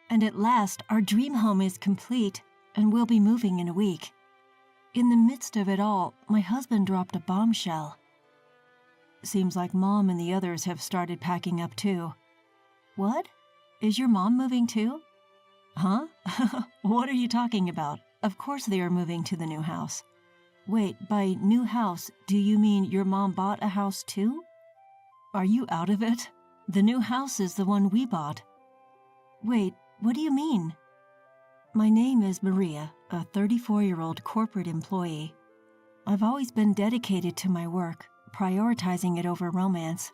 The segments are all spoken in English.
And at last, our dream home is complete, and we'll be moving in a week. In the midst of it all, my husband dropped a bombshell. Seems like Mom and the others have started packing up too. What? Is your mom moving too? Huh? What are you talking about? Of course they are moving to the new house. Wait, by new house, do you mean your mom bought a house too? Are you out of it? The new house is the one we bought. Wait, what do you mean? My name is Maria, a 34-year-old corporate employee. I've always been dedicated to my work, prioritizing it over romance.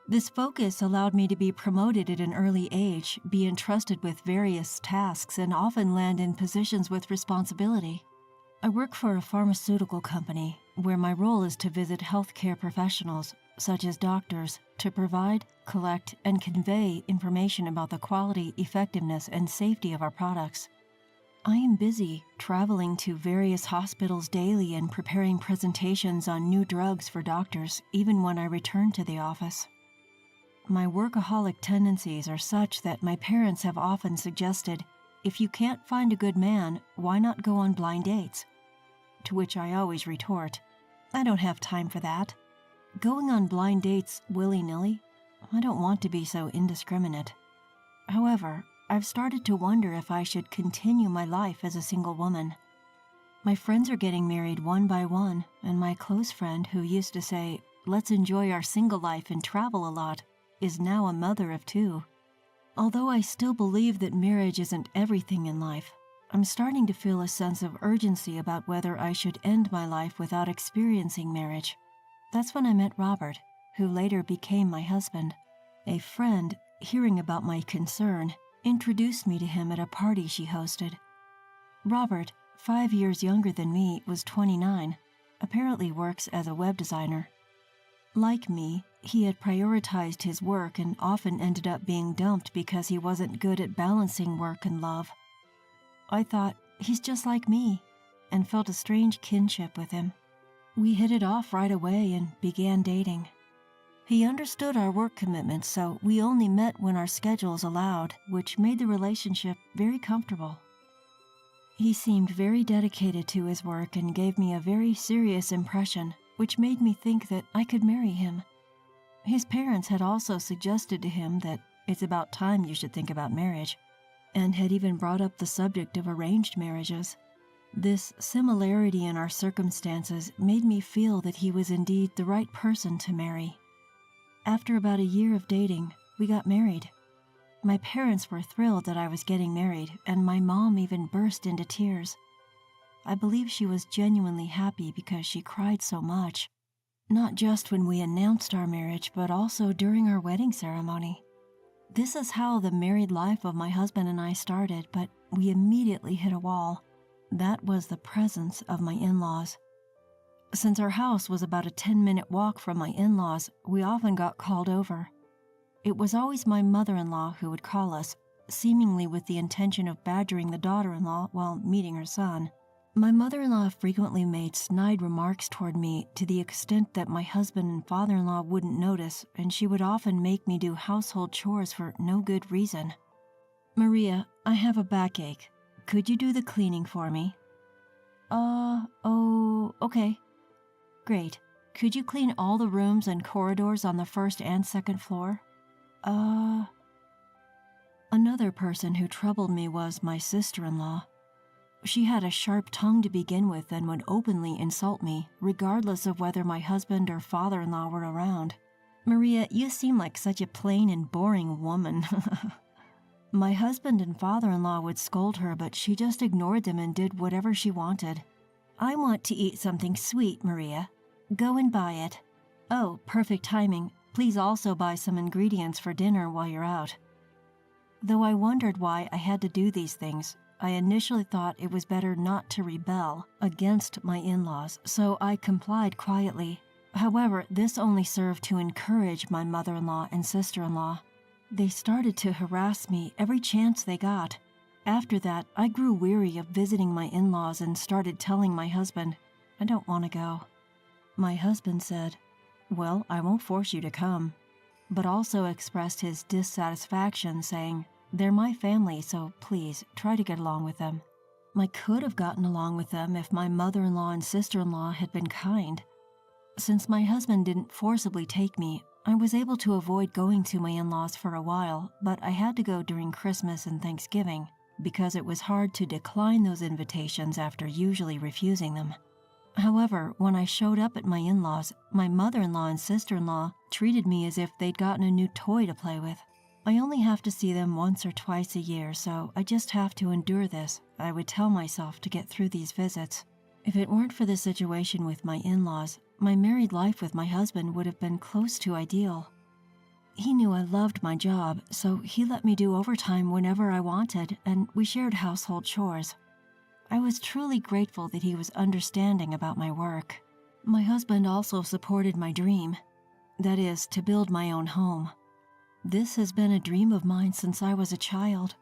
This focus allowed me to be promoted at an early age, be entrusted with various tasks, and often land in positions with responsibility. I work for a pharmaceutical company where my role is to visit healthcare professionals, such as doctors, to provide, collect, and convey information about the quality, effectiveness, and safety of our products. I am busy traveling to various hospitals daily and preparing presentations on new drugs for doctors, even when I return to the office. My workaholic tendencies are such that my parents have often suggested, if you can't find a good man, why not go on blind dates? To which I always retort, I don't have time for that. Going on blind dates willy-nilly? I don't want to be so indiscriminate. However, I've started to wonder if I should continue my life as a single woman. My friends are getting married one by one, and my close friend who used to say, let's enjoy our single life and travel a lot, is now a mother of 2. Although I still believe that marriage isn't everything in life, I'm starting to feel a sense of urgency about whether I should end my life without experiencing marriage. That's when I met Robert, who later became my husband. A friend, hearing about my concern, introduced me to him at a party she hosted. Robert, 5 years younger than me, was 29, apparently works as a web designer. Like me, he had prioritized his work and often ended up being dumped because he wasn't good at balancing work and love. I thought, he's just like me, and felt a strange kinship with him. We hit it off right away and began dating. He understood our work commitments, so we only met when our schedules allowed, which made the relationship very comfortable. He seemed very dedicated to his work and gave me a very serious impression, which made me think that I could marry him. His parents had also suggested to him that it's about time you should think about marriage, and had even brought up the subject of arranged marriages. This similarity in our circumstances made me feel that he was indeed the right person to marry. After about a year of dating, we got married. My parents were thrilled that I was getting married, and my mom even burst into tears. I believe she was genuinely happy because she cried so much, not just when we announced our marriage, but also during our wedding ceremony. This is how the married life of my husband and I started, but we immediately hit a wall. That was the presence of my in-laws. Since our house was about a 10-minute walk from my in-laws, we often got called over. It was always my mother-in-law who would call us, seemingly with the intention of badgering the daughter-in-law while meeting her son. My mother-in-law frequently made snide remarks toward me to the extent that my husband and father-in-law wouldn't notice, and she would often make me do household chores for no good reason. Maria, I have a backache. Could you do the cleaning for me? Okay. Great. Could you clean all the rooms and corridors on the first and second floor? Another person who troubled me was my sister-in-law. She had a sharp tongue to begin with and would openly insult me, regardless of whether my husband or father-in-law were around. Maria, you seem like such a plain and boring woman. My husband and father-in-law would scold her, but she just ignored them and did whatever she wanted. I want to eat something sweet, Maria. Go and buy it. Oh, perfect timing. Please also buy some ingredients for dinner while you're out. Though I wondered why I had to do these things, I initially thought it was better not to rebel against my in-laws, so I complied quietly. However, this only served to encourage my mother-in-law and sister-in-law. They started to harass me every chance they got. After that, I grew weary of visiting my in-laws and started telling my husband, I don't want to go. My husband said, well, I won't force you to come, but also expressed his dissatisfaction, saying, They're my family, so please try to get along with them. I could have gotten along with them if my mother-in-law and sister-in-law had been kind. Since my husband didn't forcibly take me, I was able to avoid going to my in-laws for a while, but I had to go during Christmas and Thanksgiving because it was hard to decline those invitations after usually refusing them. However, when I showed up at my in-laws, my mother-in-law and sister-in-law treated me as if they'd gotten a new toy to play with. I only have to see them once or twice a year, so I just have to endure this, I would tell myself, to get through these visits. If it weren't for the situation with my in-laws, my married life with my husband would have been close to ideal. He knew I loved my job, so he let me do overtime whenever I wanted, and we shared household chores. I was truly grateful that he was understanding about my work. My husband also supported my dream, that is, to build my own home. This has been a dream of mine since I was a child.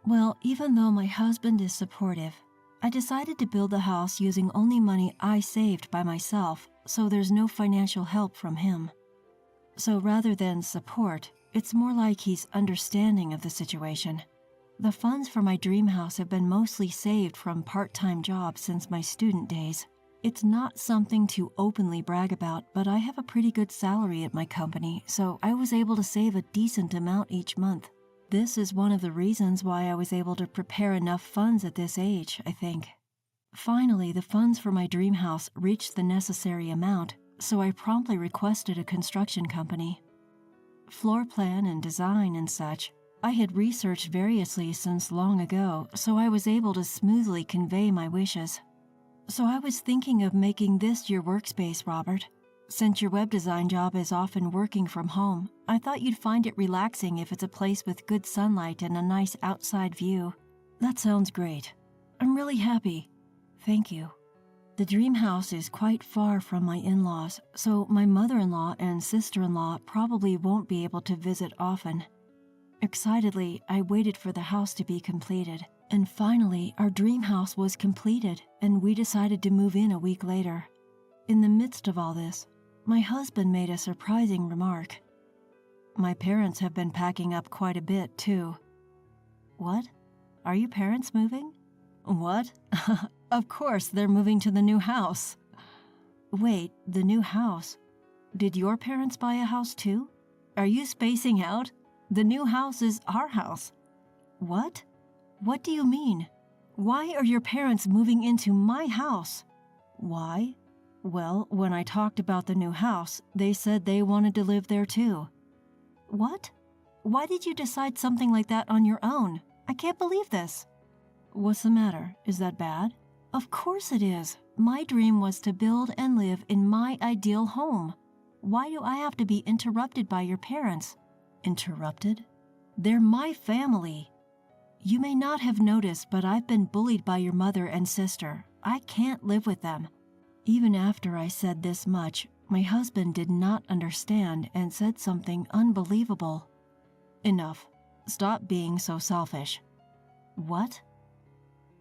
Well, even though my husband is supportive, I decided to build the house using only money I saved by myself, so there's no financial help from him. So rather than support, it's more like he's understanding of the situation. The funds for my dream house have been mostly saved from part-time jobs since my student days. It's not something to openly brag about, but I have a pretty good salary at my company, so I was able to save a decent amount each month. This is one of the reasons why I was able to prepare enough funds at this age, I think. Finally, the funds for my dream house reached the necessary amount, so I promptly requested a construction company. Floor plan and design and such, I had researched variously since long ago, so I was able to smoothly convey my wishes. So I was thinking of making this your workspace, Robert. Since your web design job is often working from home, I thought you'd find it relaxing if it's a place with good sunlight and a nice outside view. That sounds great. I'm really happy. Thank you. The dream house is quite far from my in-laws, so my mother-in-law and sister-in-law probably won't be able to visit often. Excitedly, I waited for the house to be completed, and finally our dream house was completed, and we decided to move in a week later. In the midst of all this, my husband made a surprising remark. My parents have been packing up quite a bit, too. What? Are your parents moving? What? Of course, they're moving to the new house. Wait, the new house? Did your parents buy a house too? Are you spacing out? The new house is our house. What? What do you mean? Why are your parents moving into my house? Why? Well, when I talked about the new house, they said they wanted to live there too. What? Why did you decide something like that on your own? I can't believe this. What's the matter? Is that bad? Of course it is. My dream was to build and live in my ideal home. Why do I have to be interrupted by your parents? Interrupted? They're my family. You may not have noticed, but I've been bullied by your mother and sister. I can't live with them. Even after I said this much, my husband did not understand and said something unbelievable. Enough. Stop being so selfish. What?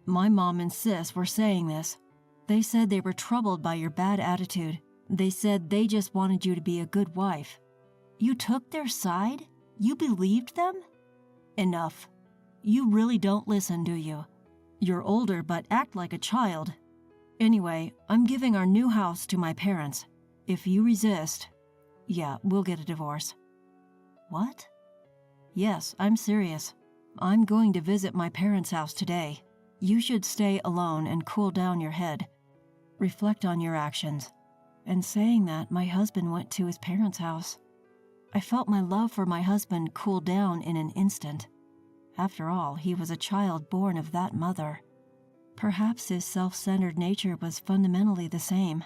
My mom and sis were saying this. They said they were troubled by your bad attitude. They said they just wanted you to be a good wife. You took their side? You believed them? Enough. You really don't listen, do you? You're older but act like a child. Anyway, I'm giving our new house to my parents. If you resist, yeah, we'll get a divorce. What? Yes, I'm serious. I'm going to visit my parents' house today. You should stay alone and cool down your head. Reflect on your actions. And saying that, my husband went to his parents' house. I felt my love for my husband cool down in an instant. After all, he was a child born of that mother. Perhaps his self-centered nature was fundamentally the same.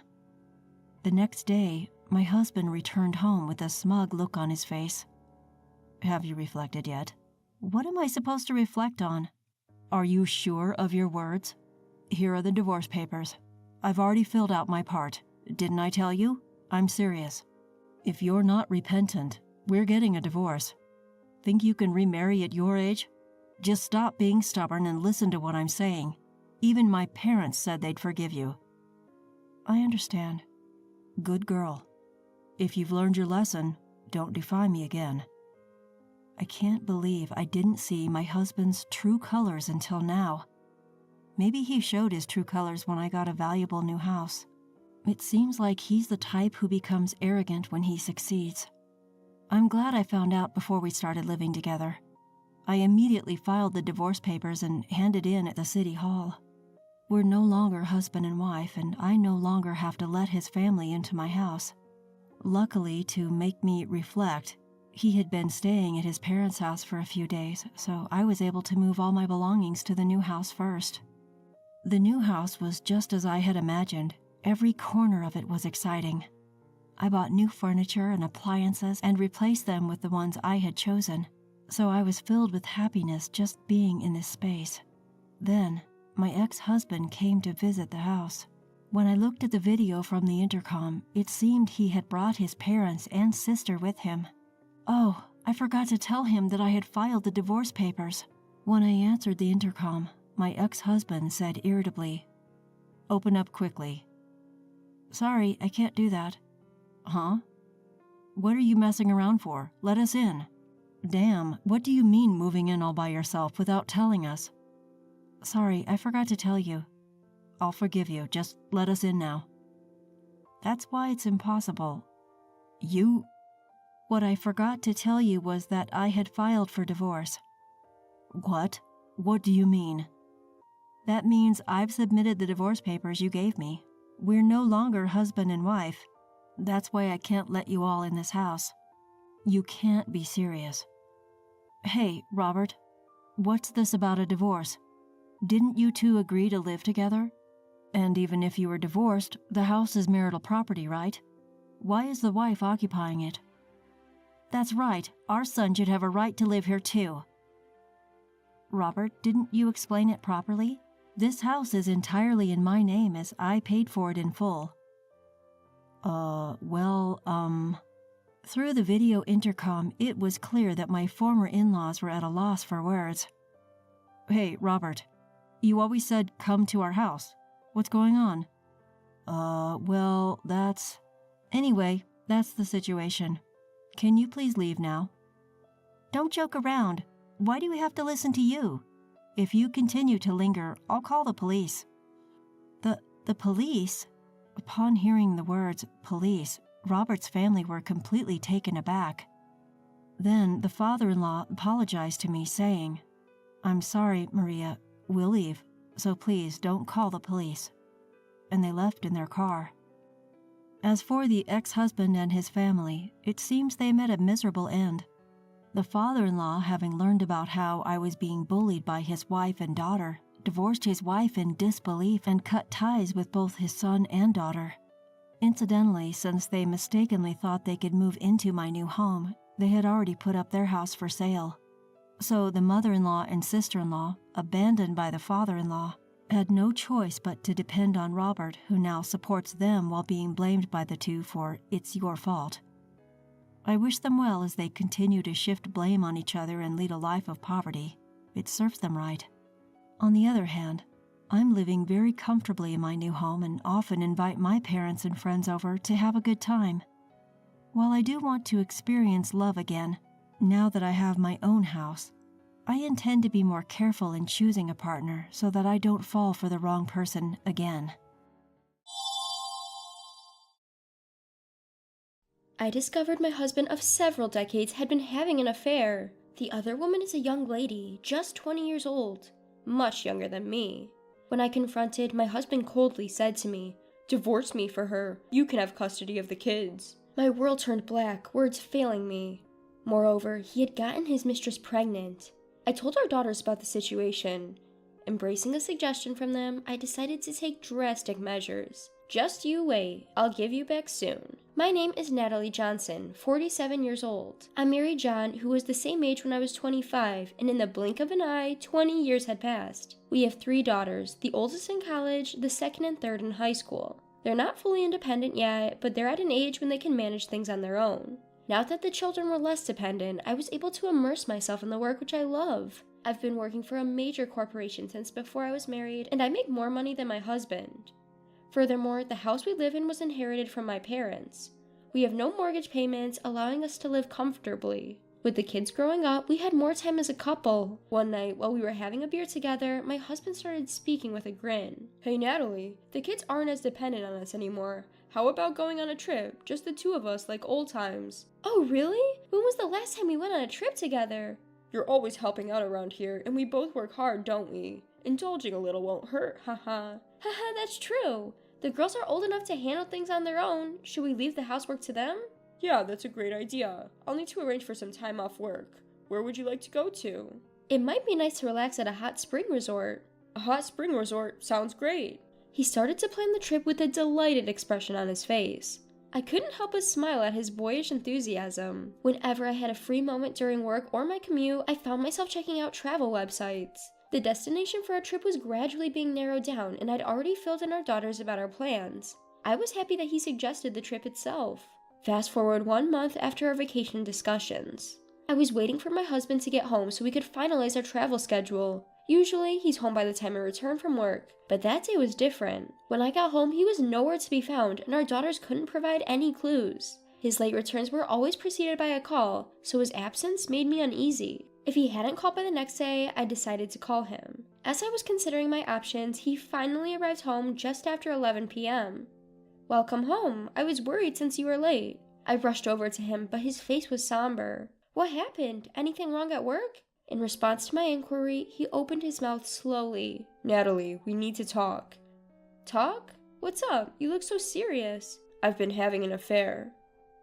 The next day, my husband returned home with a smug look on his face. Have you reflected yet? What am I supposed to reflect on? Are you sure of your words? Here are the divorce papers. I've already filled out my part. Didn't I tell you? I'm serious. If you're not repentant, we're getting a divorce. Think you can remarry at your age? Just stop being stubborn and listen to what I'm saying. Even my parents said they'd forgive you. I understand. Good girl. If you've learned your lesson, don't defy me again. I can't believe I didn't see my husband's true colors until now. Maybe he showed his true colors when I got a valuable new house. It seems like he's the type who becomes arrogant when he succeeds. I'm glad I found out before we started living together. I immediately filed the divorce papers and handed in at the city hall. We're no longer husband and wife, and I no longer have to let his family into my house. Luckily, to make me reflect, he had been staying at his parents' house for a few days, so I was able to move all my belongings to the new house first. The new house was just as I had imagined. Every corner of it was exciting. I bought new furniture and appliances and replaced them with the ones I had chosen, so I was filled with happiness just being in this space. Then, my ex-husband came to visit the house. When I looked at the video from the intercom, it seemed he had brought his parents and sister with him. Oh, I forgot to tell him that I had filed the divorce papers. When I answered the intercom, my ex-husband said irritably, "Open up quickly." "Sorry, I can't do that." "Huh? What are you messing around for? Let us in." "Damn, what do you mean moving in all by yourself without telling us?" "Sorry, I forgot to tell you." "I'll forgive you, just let us in now." "That's why it's impossible." "You..." "What I forgot to tell you was that I had filed for divorce." "What? What do you mean?" "That means I've submitted the divorce papers you gave me. We're no longer husband and wife. That's why I can't let you all in this house." "You can't be serious." "Hey, Robert, what's this about a divorce? Didn't you two agree to live together? And even if you were divorced, the house is marital property, right? Why is the wife occupying it?" "That's right. Our son should have a right to live here too." "Robert, didn't you explain it properly? This house is entirely in my name as I paid for it in full." Through the video intercom, it was clear that my former in-laws were at a loss for words. "Hey, Robert, you always said come to our house. What's going on?" That's... Anyway, that's the situation. Can you please leave now?" "Don't joke around. Why do we have to listen to you? If you continue to linger, I'll call the police." The police?" Upon hearing the words, police, Robert's family were completely taken aback. Then the father-in-law apologized to me, saying, "I'm sorry, Maria, we'll leave, so please don't call the police." And they left in their car. As for the ex-husband and his family, it seems they met a miserable end. The father-in-law, having learned about how I was being bullied by his wife and daughter, divorced his wife in disbelief and cut ties with both his son and daughter. Incidentally, since they mistakenly thought they could move into my new home, they had already put up their house for sale. So the mother-in-law and sister-in-law, abandoned by the father-in-law, had no choice but to depend on Robert, who now supports them while being blamed by the two for "it's your fault." I wish them well as they continue to shift blame on each other and lead a life of poverty. It serves them right. On the other hand, I'm living very comfortably in my new home and often invite my parents and friends over to have a good time. While I do want to experience love again, now that I have my own house, I intend to be more careful in choosing a partner so that I don't fall for the wrong person again. I discovered my husband of several decades had been having an affair. The other woman is a young lady, just 20 years old, much younger than me. When I confronted, my husband coldly said to me, "Divorce me for her. You can have custody of the kids." My world turned black, words failing me. Moreover, he had gotten his mistress pregnant. I told our daughters about the situation. Embracing a suggestion from them, I decided to take drastic measures. "Just you wait, I'll give you back soon." My name is Natalie Johnson, 47 years old. I married John, who was the same age when I was 25, and in the blink of an eye, 20 years had passed. We have 3 daughters, the oldest in college, the second and third in high school. They're not fully independent yet, but they're at an age when they can manage things on their own. Now that the children were less dependent, I was able to immerse myself in the work which I love. I've been working for a major corporation since before I was married, and I make more money than my husband. Furthermore, the house we live in was inherited from my parents. We have no mortgage payments, allowing us to live comfortably. With the kids growing up, we had more time as a couple. One night, while we were having a beer together, my husband started speaking with a grin. Hey Natalie, the kids aren't as dependent on us anymore. How about going on a trip? Just the two of us, like old times. Oh really? When was the last time we went on a trip together? You're always helping out around here, and we both work hard, don't we? Indulging a little won't hurt, haha. Haha, that's true. The girls are old enough to handle things on their own. Should we leave the housework to them? Yeah, that's a great idea. I'll need to arrange for some time off work. Where would you like to go to? It might be nice to relax at a hot spring resort. A hot spring resort sounds great. He started to plan the trip with a delighted expression on his face. I couldn't help but smile at his boyish enthusiasm. Whenever I had a free moment during work or my commute, I found myself checking out travel websites. The destination for our trip was gradually being narrowed down, and I'd already filled in our daughters about our plans. I was happy that he suggested the trip itself. Fast forward 1 month after our vacation discussions. I was waiting for my husband to get home so we could finalize our travel schedule. Usually, he's home by the time I return from work, but that day was different. When I got home, he was nowhere to be found, and our daughters couldn't provide any clues. His late returns were always preceded by a call, so his absence made me uneasy. If he hadn't called by the next day, I decided to call him. As I was considering my options, he finally arrived home just after 11 p.m. Welcome home. I was worried since you were late. I rushed over to him, but his face was somber. What happened? Anything wrong at work? In response to my inquiry, he opened his mouth slowly. Natalie, we need to talk. Talk? What's up? You look so serious. I've been having an affair.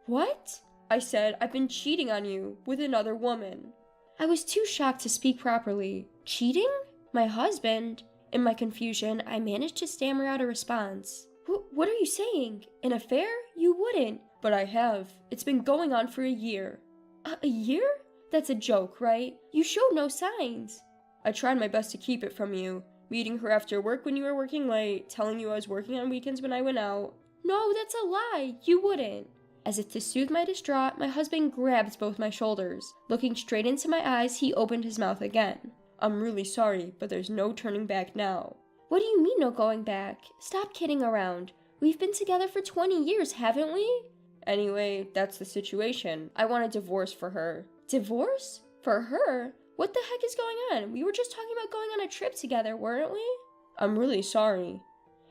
What? I said I've been cheating on you with another woman. I was too shocked to speak properly. Cheating? My husband? In my confusion, I managed to stammer out a response. What are you saying? An affair? You wouldn't. But I have. It's been going on for a year. A year? That's a joke, right? You showed no signs. I tried my best to keep it from you. Meeting her after work when you were working late, telling you I was working on weekends when I went out. No, that's a lie. You wouldn't. As if to soothe my distraught, my husband grabbed both my shoulders. Looking straight into my eyes, he opened his mouth again. I'm really sorry, but there's no turning back now. What do you mean no going back? Stop kidding around. We've been together for 20 years, haven't we? Anyway, that's the situation. I want a divorce for her. Divorce? For her? What the heck is going on? We were just talking about going on a trip together, weren't we? I'm really sorry.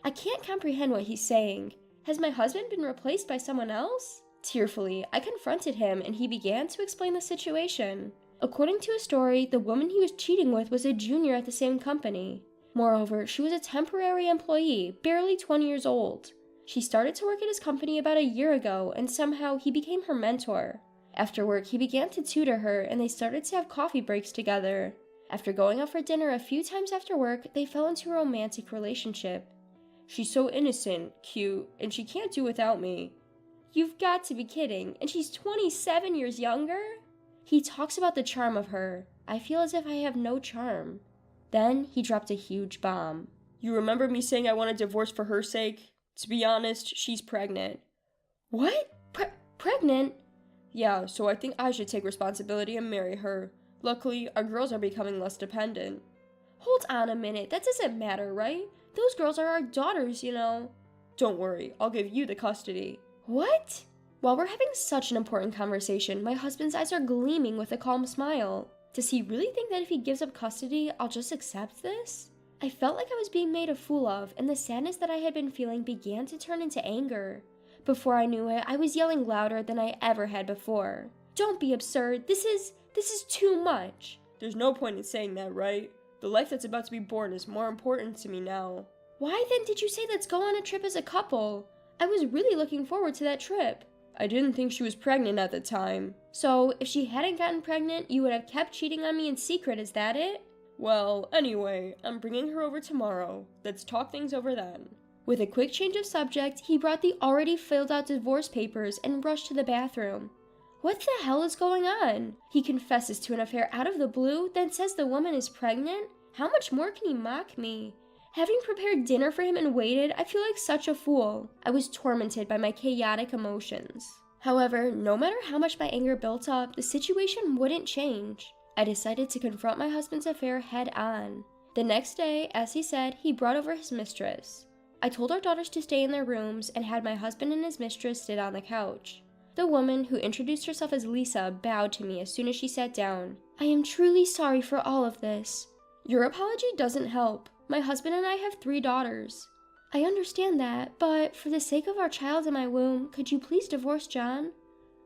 I can't comprehend what he's saying. Has my husband been replaced by someone else? Tearfully, I confronted him and he began to explain the situation. According to his story, the woman he was cheating with was a junior at the same company. Moreover, she was a temporary employee, barely 20 years old. She started to work at his company about a year ago, and somehow he became her mentor. After work, he began to tutor her, and they started to have coffee breaks together. After going out for dinner a few times after work, they fell into a romantic relationship. She's so innocent, cute, and she can't do without me. You've got to be kidding, and she's 27 years younger? He talks about the charm of her. I feel as if I have no charm. Then he dropped a huge bomb. You remember me saying I want a divorce for her sake? To be honest, she's pregnant. What? Pregnant? Yeah, so I think I should take responsibility and marry her. Luckily, our girls are becoming less dependent. Hold on a minute, that doesn't matter, right? Those girls are our daughters, you know. Don't worry, I'll give you the custody. What? While we're having such an important conversation, my husband's eyes are gleaming with a calm smile. Does he really think that if he gives up custody, I'll just accept this? I felt like I was being made a fool of, and the sadness that I had been feeling began to turn into anger. Before I knew it, I was yelling louder than I ever had before. Don't be absurd. This is too much. There's no point in saying that, right? The life that's about to be born is more important to me now. Why then did you say let's go on a trip as a couple? I was really looking forward to that trip. I didn't think she was pregnant at the time. So, if she hadn't gotten pregnant, you would have kept cheating on me in secret, is that it? Well, anyway, I'm bringing her over tomorrow. Let's talk things over then. With a quick change of subject, he brought the already filled out divorce papers and rushed to the bathroom. What the hell is going on? He confesses to an affair out of the blue, then says the woman is pregnant? How much more can he mock me? Having prepared dinner for him and waited, I feel like such a fool. I was tormented by my chaotic emotions. However, no matter how much my anger built up, the situation wouldn't change. I decided to confront my husband's affair head on. The next day, as he said, he brought over his mistress. I told our daughters to stay in their rooms and had my husband and his mistress sit on the couch. The woman, who introduced herself as Lisa, bowed to me as soon as she sat down. I am truly sorry for all of this. Your apology doesn't help. My husband and I have 3 daughters. I understand that, but for the sake of our child in my womb, could you please divorce John?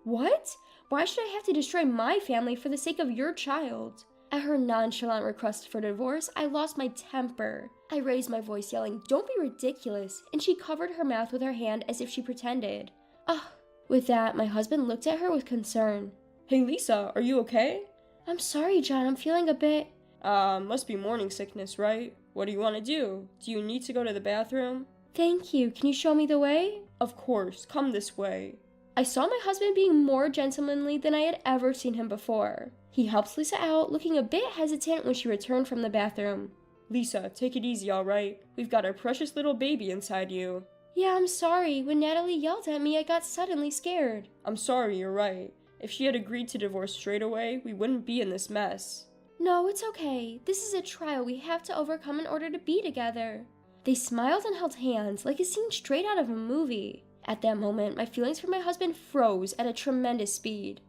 What? Why should I have to destroy my family for the sake of your child? At her nonchalant request for divorce, I lost my temper. I raised my voice yelling, "Don't be ridiculous," and she covered her mouth with her hand as if she pretended. Ugh. With that, my husband looked at her with concern. "Hey Lisa, are you okay?" "I'm sorry, John, I'm feeling a bit..." Must be morning sickness, right? What do you want to do? Do you need to go to the bathroom?" "Thank you, can you show me the way?" "Of course, come this way." I saw my husband being more gentlemanly than I had ever seen him before. He helped Lisa out, looking a bit hesitant when she returned from the bathroom. "Lisa, take it easy, alright? We've got our precious little baby inside you." "Yeah, I'm sorry. When Natalie yelled at me, I got suddenly scared." "I'm sorry, you're right. If she had agreed to divorce straight away, we wouldn't be in this mess." "No, it's okay. This is a trial we have to overcome in order to be together." They smiled and held hands like a scene straight out of a movie. At that moment, my feelings for my husband froze at a tremendous speed.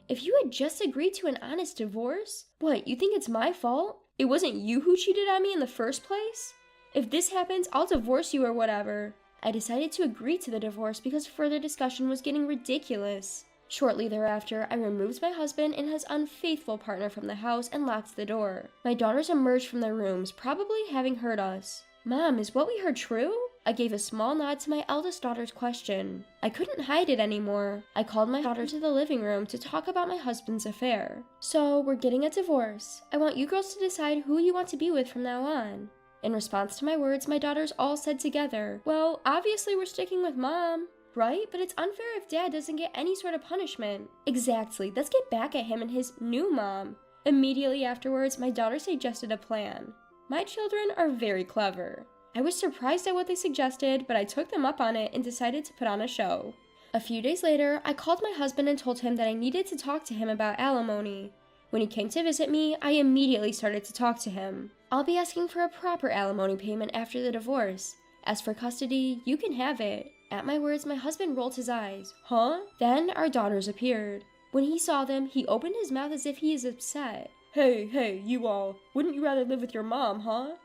If you had just agreed to an honest divorce, what, you think it's my fault? It wasn't you who cheated on me in the first place? If this happens, I'll divorce you or whatever. I decided to agree to the divorce because further discussion was getting ridiculous. Shortly thereafter, I removed my husband and his unfaithful partner from the house and locked the door. My daughters emerged from their rooms, probably having heard us. "Mom, is what we heard true?" I gave a small nod to my eldest daughter's question. I couldn't hide it anymore. I called my daughter to the living room to talk about my husband's affair. "So, we're getting a divorce. I want you girls to decide who you want to be with from now on." In response to my words, my daughters all said together, "Well, obviously we're sticking with Mom." "Right? But it's unfair if Dad doesn't get any sort of punishment." "Exactly. Let's get back at him and his new mom." Immediately afterwards, my daughter suggested a plan. My children are very clever. I was surprised at what they suggested, but I took them up on it and decided to put on a show. A few days later, I called my husband and told him that I needed to talk to him about alimony. When he came to visit me, I immediately started to talk to him. "I'll be asking for a proper alimony payment after the divorce. As for custody, you can have it." At my words, my husband rolled his eyes. "Huh?" Then our daughters appeared. When he saw them, he opened his mouth as if he is upset. Hey, you all. Wouldn't you rather live with your mom, huh?"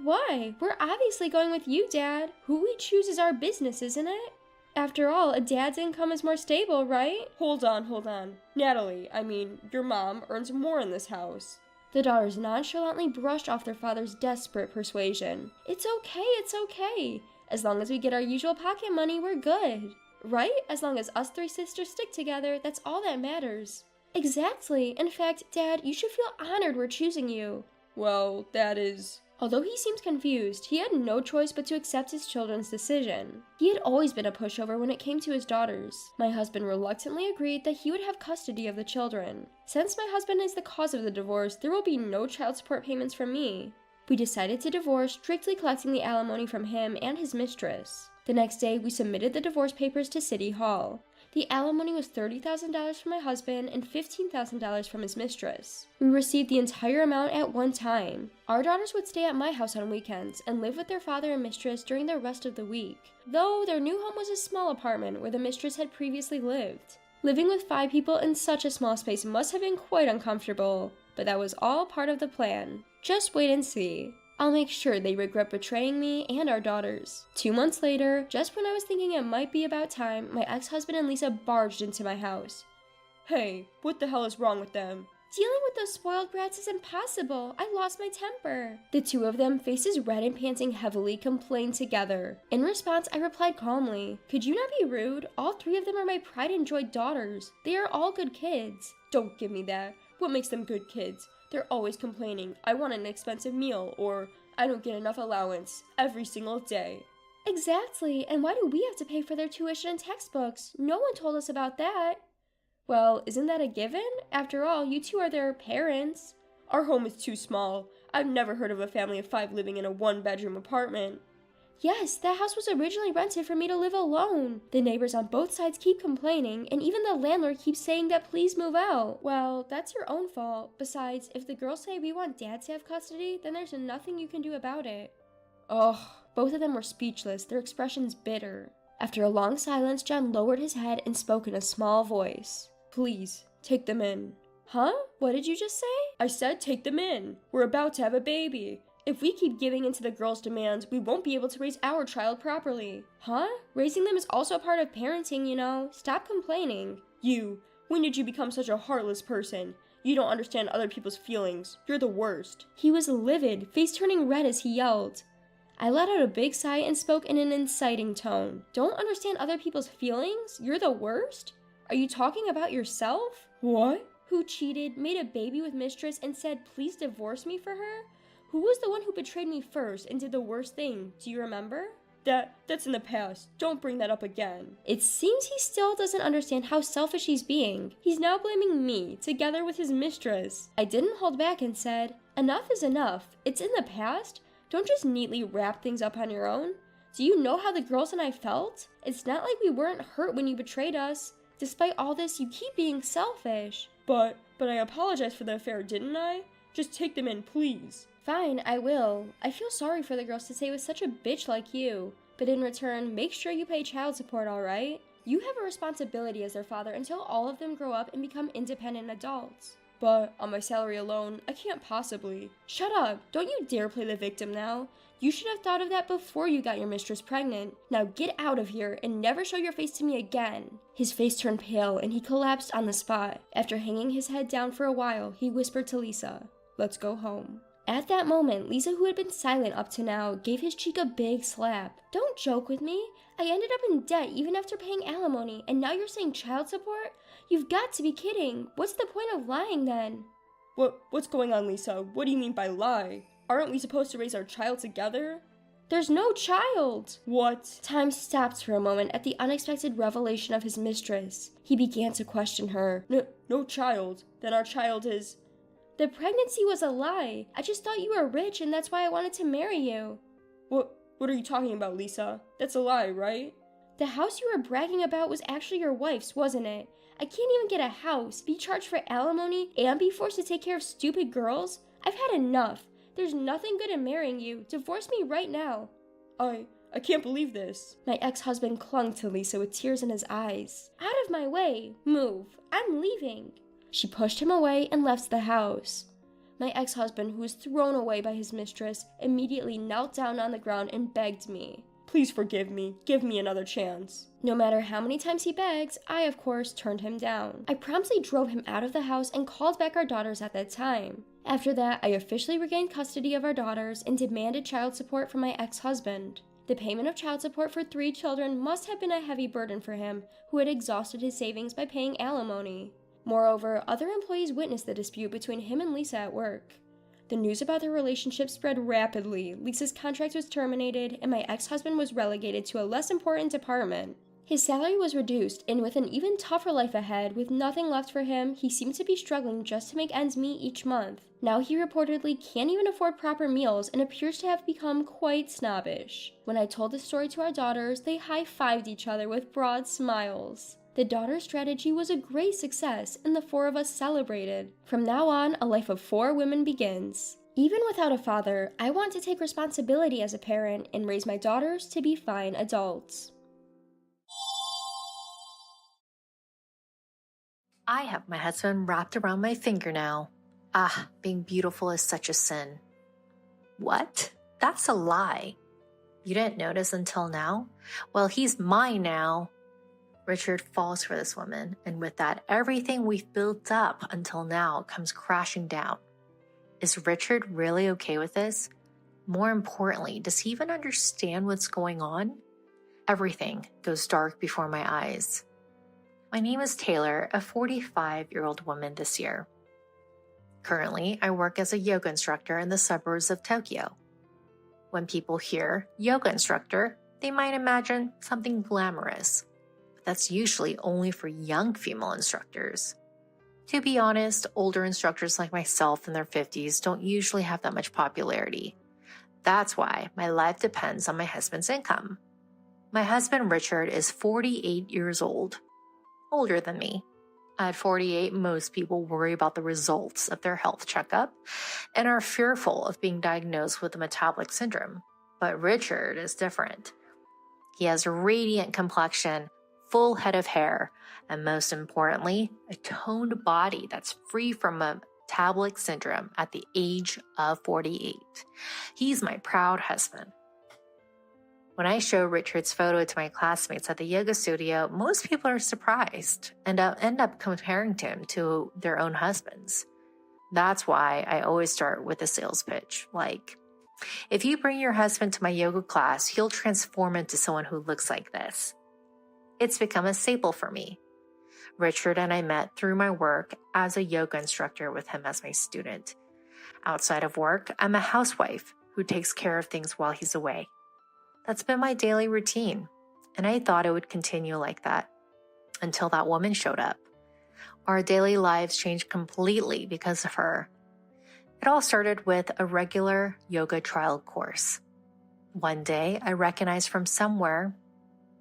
Why? We're obviously going with you, Dad. Who we choose is our business, isn't it? After all, a dad's income is more stable, right? Hold on. Natalie, your mom earns more in this house." The daughters nonchalantly brushed off their father's desperate persuasion. It's okay. As long as we get our usual pocket money, we're good. Right? As long as us 3 sisters stick together, that's all that matters. Exactly. In fact, Dad, you should feel honored we're choosing you. Well, that is... Although he seemed confused, he had no choice but to accept his children's decision. He had always been a pushover when it came to his daughters. My husband reluctantly agreed that he would have custody of the children. Since my husband is the cause of the divorce, there will be no child support payments from me. We decided to divorce, strictly collecting the alimony from him and his mistress. The next day, we submitted the divorce papers to City Hall. The alimony was $30,000 from my husband and $15,000 from his mistress. We received the entire amount at one time. Our daughters would stay at my house on weekends and live with their father and mistress during the rest of the week, though their new home was a small apartment where the mistress had previously lived. Living with 5 people in such a small space must have been quite uncomfortable, but that was all part of the plan. Just wait and see. I'll make sure they regret betraying me and our daughters. 2 months later, just when I was thinking it might be about time, my ex-husband and Lisa barged into my house. Hey, what the hell is wrong with them? Dealing with those spoiled brats is impossible. I lost my temper. The 2 of them, faces red and panting heavily, complained together. In response, I replied calmly, "Could you not be rude? All 3 of them are my pride and joy daughters. They are all good kids." Don't give me that. What makes them good kids? They're always complaining, "I want an expensive meal," or "I don't get enough allowance," every single day. Exactly, and why do we have to pay for their tuition and textbooks? No one told us about that. Well, isn't that a given? After all, you 2 are their parents. Our home is too small. I've never heard of a family of 5 living in a 1-bedroom apartment. Yes, that house was originally rented for me to live alone. The neighbors on both sides keep complaining, and even the landlord keeps saying that please move out. Well, that's your own fault. Besides, if the girls say we want Dad to have custody, then there's nothing you can do about it. Ugh, both of them were speechless, their expressions bitter. After a long silence, John lowered his head and spoke in a small voice. Please, take them in. Huh? What did you just say? I said take them in. We're about to have a baby. If we keep giving in to the girls' demands, we won't be able to raise our child properly. Huh? Raising them is also a part of parenting, you know. Stop complaining. When did you become such a heartless person? You don't understand other people's feelings. You're the worst. He was livid, face turning red as he yelled. I let out a big sigh and spoke in an inciting tone. Don't understand other people's feelings? You're the worst? Are you talking about yourself? What? Who cheated, made a baby with mistress, and said, please divorce me for her? Who was the one who betrayed me first and did the worst thing? Do you remember? That's in the past. Don't bring that up again. It seems he still doesn't understand how selfish he's being. He's now blaming me, together with his mistress. I didn't hold back and said, enough is enough. It's in the past. Don't just neatly wrap things up on your own. Do you know how the girls and I felt? It's not like we weren't hurt when you betrayed us. Despite all this, you keep being selfish. But I apologized for the affair, didn't I? Just take them in, please. Fine, I will. I feel sorry for the girls to stay with such a bitch like you. But in return, make sure you pay child support, alright? You have a responsibility as their father until all of them grow up and become independent adults. But on my salary alone, I can't possibly. Shut up! Don't you dare play the victim now. You should have thought of that before you got your mistress pregnant. Now get out of here and never show your face to me again. His face turned pale and he collapsed on the spot. After hanging his head down for a while, he whispered to Lisa, let's go home. At that moment, Lisa, who had been silent up to now, gave his cheek a big slap. Don't joke with me. I ended up in debt even after paying alimony, and now you're saying child support? You've got to be kidding. What's the point of lying then? What's going on, Lisa? What do you mean by lie? Aren't we supposed to raise our child together? There's no child! What? Time stopped for a moment at the unexpected revelation of his mistress. He began to question her. No child? Then our child is... The pregnancy was a lie. I just thought you were rich and that's why I wanted to marry you. What are you talking about, Lisa? That's a lie, right? The house you were bragging about was actually your wife's, wasn't it? I can't even get a house, be charged for alimony, and be forced to take care of stupid girls? I've had enough. There's nothing good in marrying you. Divorce me right now. I can't believe this. My ex-husband clung to Lisa with tears in his eyes. Out of my way. Move. I'm leaving. She pushed him away and left the house. My ex-husband, who was thrown away by his mistress, immediately knelt down on the ground and begged me. Please forgive me. Give me another chance. No matter how many times he begs, I, of course, turned him down. I promptly drove him out of the house and called back our daughters at that time. After that, I officially regained custody of our daughters and demanded child support from my ex-husband. The payment of child support for 3 children must have been a heavy burden for him, who had exhausted his savings by paying alimony. Moreover, other employees witnessed the dispute between him and Lisa at work. The news about their relationship spread rapidly. Lisa's contract was terminated, and my ex-husband was relegated to a less important department. His salary was reduced, and with an even tougher life ahead, with nothing left for him, he seemed to be struggling just to make ends meet each month. Now he reportedly can't even afford proper meals and appears to have become quite snobbish. When I told the story to our daughters, they high-fived each other with broad smiles. The daughter's strategy was a great success, and the 4 of us celebrated. From now on, a life of 4 women begins. Even without a father, I want to take responsibility as a parent and raise my daughters to be fine adults. I have my husband wrapped around my finger now. Ah, being beautiful is such a sin. What? That's a lie. You didn't notice until now? Well, he's mine now. Richard falls for this woman, and with that, everything we've built up until now comes crashing down. Is Richard really okay with this? More importantly, does he even understand what's going on? Everything goes dark before my eyes. My name is Taylor, a 45-year-old woman this year. Currently, I work as a yoga instructor in the suburbs of Tokyo. When people hear yoga instructor, they might imagine something glamorous. That's usually only for young female instructors. To be honest, older instructors like myself in their 50s don't usually have that much popularity. That's why my life depends on my husband's income. My husband Richard is 48 years old, older than me. At 48, most people worry about the results of their health checkup and are fearful of being diagnosed with a metabolic syndrome. But Richard is different. He has a radiant complexion, full head of hair, and most importantly, a toned body that's free from metabolic syndrome at the age of 48. He's my proud husband. When I show Richard's photo to my classmates at the yoga studio, most people are surprised and end up comparing him to their own husbands. That's why I always start with a sales pitch, like, if you bring your husband to my yoga class, he'll transform into someone who looks like this. It's become a staple for me. Richard and I met through my work as a yoga instructor with him as my student. Outside of work, I'm a housewife who takes care of things while he's away. That's been my daily routine, and I thought it would continue like that until that woman showed up. Our daily lives changed completely because of her. It all started with a regular yoga trial course. One day, I recognized from somewhere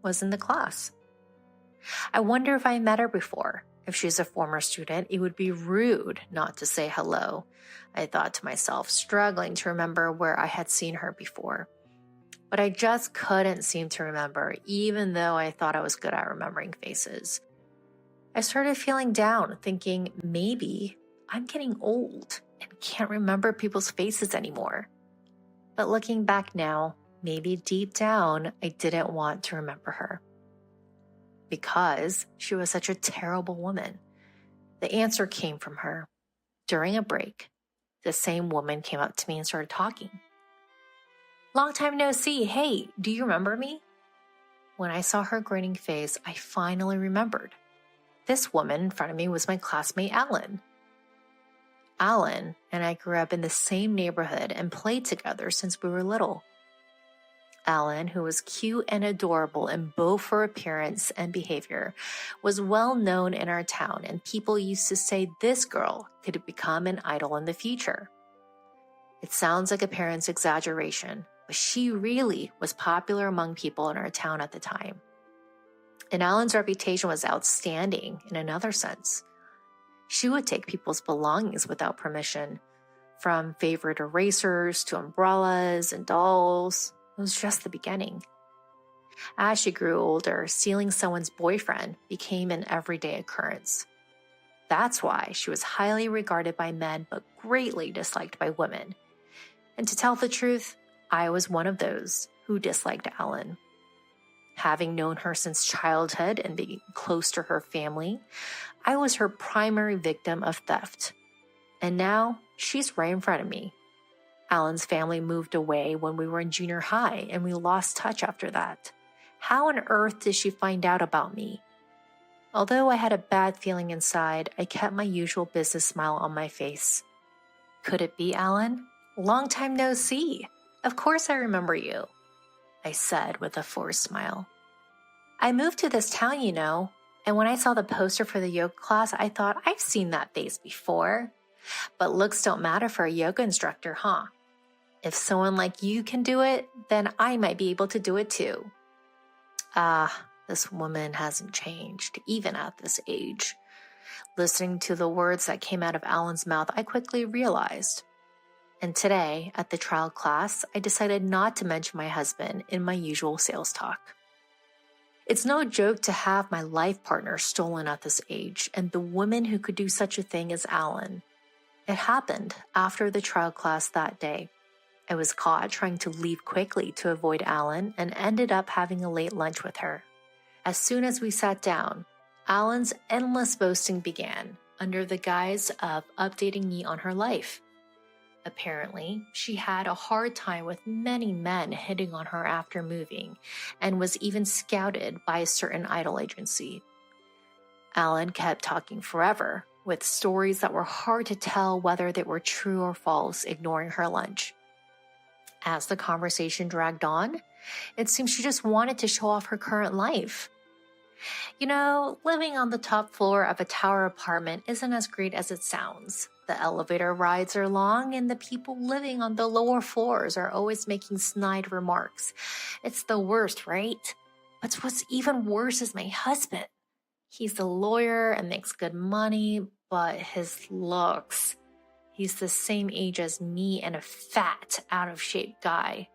was in the class. I wonder if I met her before. If she's a former student, it would be rude not to say hello. I thought to myself, struggling to remember where I had seen her before. But I just couldn't seem to remember, even though I thought I was good at remembering faces. I started feeling down, thinking maybe I'm getting old and can't remember people's faces anymore. But looking back now, maybe deep down, I didn't want to remember her. Because she was such a terrible woman. The answer came from her. During a break, the same woman came up to me and started talking. Long time no see. Hey, do you remember me? When I saw her grinning face, I finally remembered. This woman in front of me was my classmate, Alan. Alan and I grew up in the same neighborhood and played together since we were little. Alan, who was cute and adorable in both her appearance and behavior, was well known in our town, and people used to say this girl could become an idol in the future. It sounds like a parent's exaggeration, but she really was popular among people in our town at the time. And Alan's reputation was outstanding in another sense. She would take people's belongings without permission, from favorite erasers to umbrellas and dolls. It was just the beginning. As she grew older, stealing someone's boyfriend became an everyday occurrence. That's why she was highly regarded by men but greatly disliked by women. And to tell the truth, I was one of those who disliked Alan. Having known her since childhood and being close to her family, I was her primary victim of theft. And now she's right in front of me. Alan's family moved away when we were in junior high, and we lost touch after that. How on earth did she find out about me? Although I had a bad feeling inside, I kept my usual business smile on my face. Could it be Alan? Long time no see. Of course I remember you, I said with a forced smile. I moved to this town, you know, and when I saw the poster for the yoga class, I thought I've seen that face before. But looks don't matter for a yoga instructor, huh? If someone like you can do it, then I might be able to do it too. This woman hasn't changed, even at this age. Listening to the words that came out of Alan's mouth, I quickly realized. And today, at the trial class, I decided not to mention my husband in my usual sales talk. It's no joke to have my life partner stolen at this age, and the woman who could do such a thing is Alan. It happened after the trial class that day. I was caught trying to leave quickly to avoid Alan and ended up having a late lunch with her. As soon as we sat down, Alan's endless boasting began under the guise of updating me on her life. Apparently, she had a hard time with many men hitting on her after moving and was even scouted by a certain idol agency. Alan kept talking forever, with stories that were hard to tell whether they were true or false, ignoring her lunch. As the conversation dragged on, it seemed she just wanted to show off her current life. You know, living on the top floor of a tower apartment isn't as great as it sounds. The elevator rides are long, and the people living on the lower floors are always making snide remarks. It's the worst, right? But what's even worse is my husband. He's a lawyer and makes good money, but his looks. He's the same age as me and a fat, out-of-shape guy.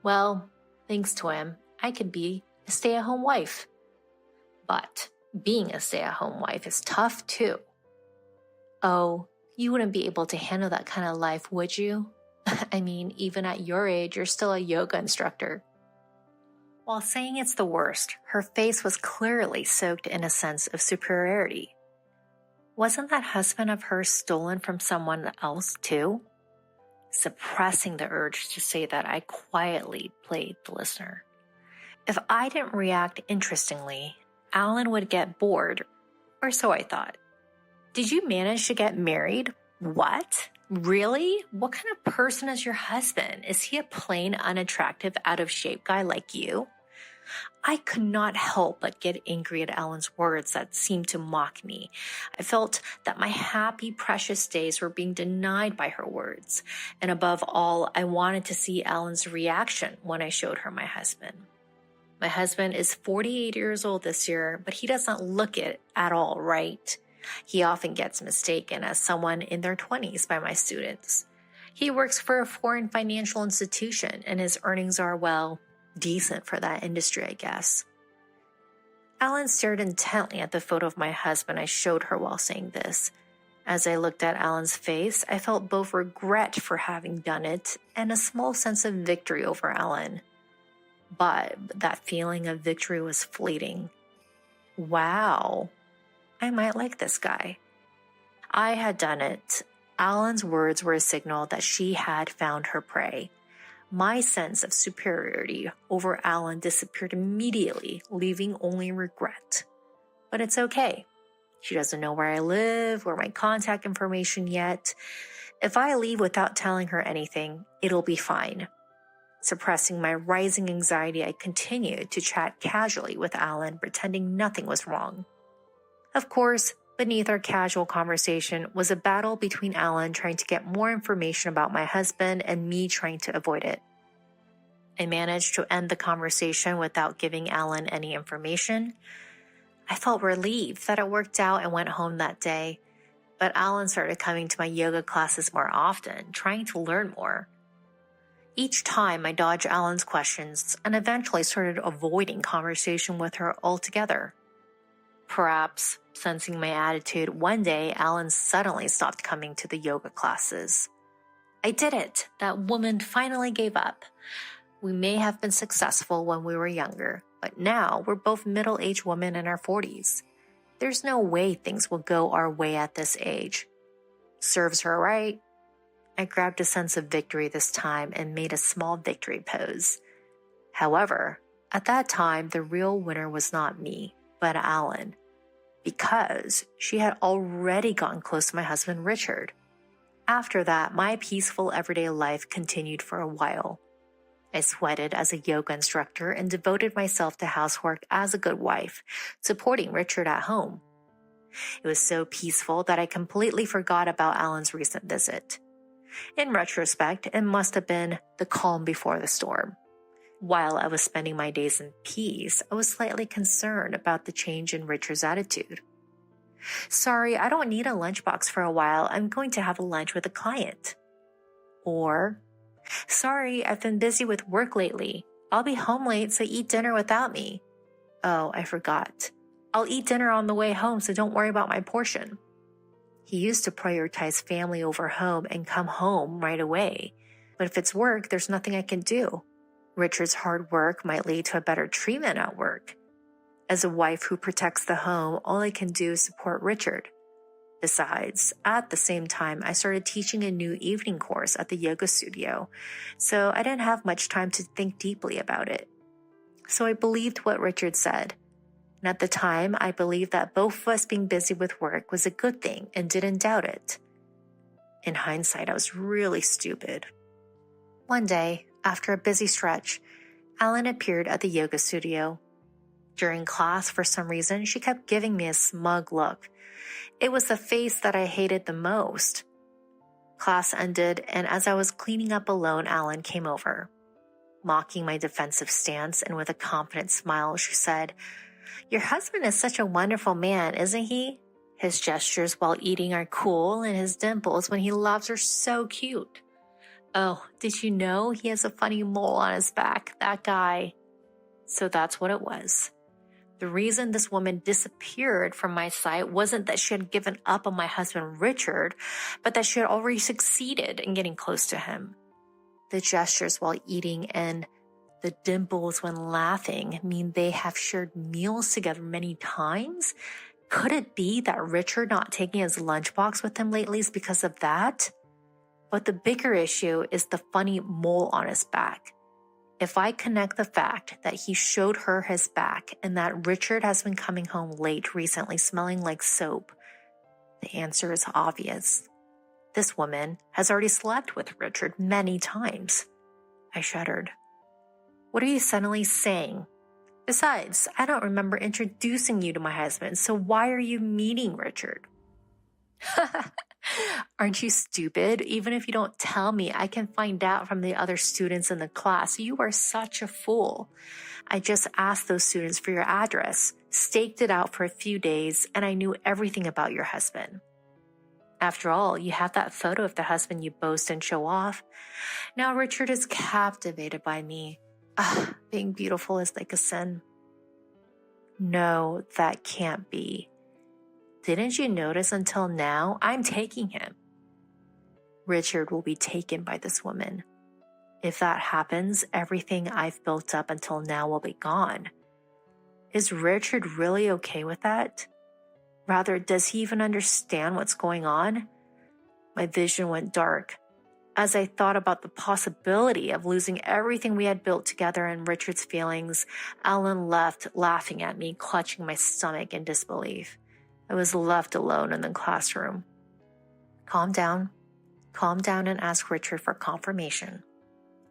Well, thanks to him, I could be a stay-at-home wife. But being a stay-at-home wife is tough too. Oh, you wouldn't be able to handle that kind of life, would you? I mean, even at your age, you're still a yoga instructor. While saying it's the worst, her face was clearly soaked in a sense of superiority. Wasn't that husband of hers stolen from someone else too? Suppressing the urge to say that, I quietly played the listener. If I didn't react interestingly, Alan would get bored, or so I thought. Did you manage to get married? What? Really? What kind of person is your husband? Is he a plain, unattractive, out-of-shape guy like you? I could not help but get angry at Alan's words that seemed to mock me. I felt that my happy, precious days were being denied by her words. And above all, I wanted to see Alan's reaction when I showed her my husband. My husband is 48 years old this year, but he does not look it at all right. He often gets mistaken as someone in their 20s by my students. He works for a foreign financial institution, and his earnings are, well, decent for that industry, I guess. Alan stared intently at the photo of my husband I showed her while saying this. As I looked at Alan's face, I felt both regret for having done it and a small sense of victory over Alan. But that feeling of victory was fleeting. Wow, I might like this guy. I had done it. Alan's words were a signal that she had found her prey. My sense of superiority over Alan disappeared immediately, leaving only regret. But it's okay. She doesn't know where I live or my contact information yet. If I leave without telling her anything, it'll be fine. Suppressing my rising anxiety, I continued to chat casually with Alan, pretending nothing was wrong. Of course, beneath our casual conversation was a battle between Alan trying to get more information about my husband and me trying to avoid it. I managed to end the conversation without giving Alan any information. I felt relieved that it worked out and went home that day, but Alan started coming to my yoga classes more often, trying to learn more. Each time I dodged Alan's questions and eventually started avoiding conversation with her altogether. Perhaps, sensing my attitude, one day Alan suddenly stopped coming to the yoga classes. I did it! That woman finally gave up. We may have been successful when we were younger, but now we're both middle-aged women in our 40s. There's no way things will go our way at this age. Serves her right. I grabbed a sense of victory this time and made a small victory pose. However, at that time, the real winner was not me, but Alan, because she had already gotten close to my husband, Richard. After that, my peaceful everyday life continued for a while. I sweated as a yoga instructor and devoted myself to housework as a good wife, supporting Richard at home. It was so peaceful that I completely forgot about Alan's recent visit. In retrospect, it must have been the calm before the storm. While I was spending my days in peace, I was slightly concerned about the change in Richard's attitude. Sorry, I don't need a lunchbox for a while. I'm going to have a lunch with a client. Or, sorry, I've been busy with work lately. I'll be home late, so eat dinner without me. Oh, I forgot. I'll eat dinner on the way home, so don't worry about my portion. He used to prioritize family over home and come home right away. But if it's work, there's nothing I can do. Richard's hard work might lead to a better treatment at work. As a wife who protects the home, all I can do is support Richard. Besides, at the same time, I started teaching a new evening course at the yoga studio, so I didn't have much time to think deeply about it. So I believed what Richard said. And at the time, I believed that both of us being busy with work was a good thing and didn't doubt it. In hindsight, I was really stupid. One day, after a busy stretch, Alan appeared at the yoga studio. During class, for some reason, she kept giving me a smug look. It was the face that I hated the most. Class ended, and as I was cleaning up alone, Alan came over. Mocking my defensive stance and with a confident smile, she said, "Your husband is such a wonderful man, isn't he? His gestures while eating are cool, and his dimples when he laughs are so cute. Oh, did you know he has a funny mole on his back, that guy?" So that's what it was. The reason this woman disappeared from my sight wasn't that she had given up on my husband Richard, but that she had already succeeded in getting close to him. The gestures while eating and the dimples when laughing mean they have shared meals together many times. Could it be that Richard not taking his lunchbox with him lately is because of that? But the bigger issue is the funny mole on his back. If I connect the fact that he showed her his back and that Richard has been coming home late recently smelling like soap, the answer is obvious. This woman has already slept with Richard many times. I shuddered. What are you suddenly saying? Besides, I don't remember introducing you to my husband, so why are you meeting Richard? Aren't you stupid? Even if you don't tell me, I can find out from the other students in the class. You are such a fool. I just asked those students for your address, staked it out for a few days, and I knew everything about your husband. After all, you have that photo of the husband you boast and show off. Now Richard is captivated by me. Being beautiful is like a sin. No, that can't be. Didn't you notice until now? I'm taking him. Richard will be taken by this woman. If that happens, everything I've built up until now will be gone. Is Richard really okay with that? Rather, does he even understand what's going on? My vision went dark. As I thought about the possibility of losing everything we had built together and Richard's feelings, Alan left, laughing at me, clutching my stomach in disbelief. I was left alone in the classroom. Calm down and ask Richard for confirmation.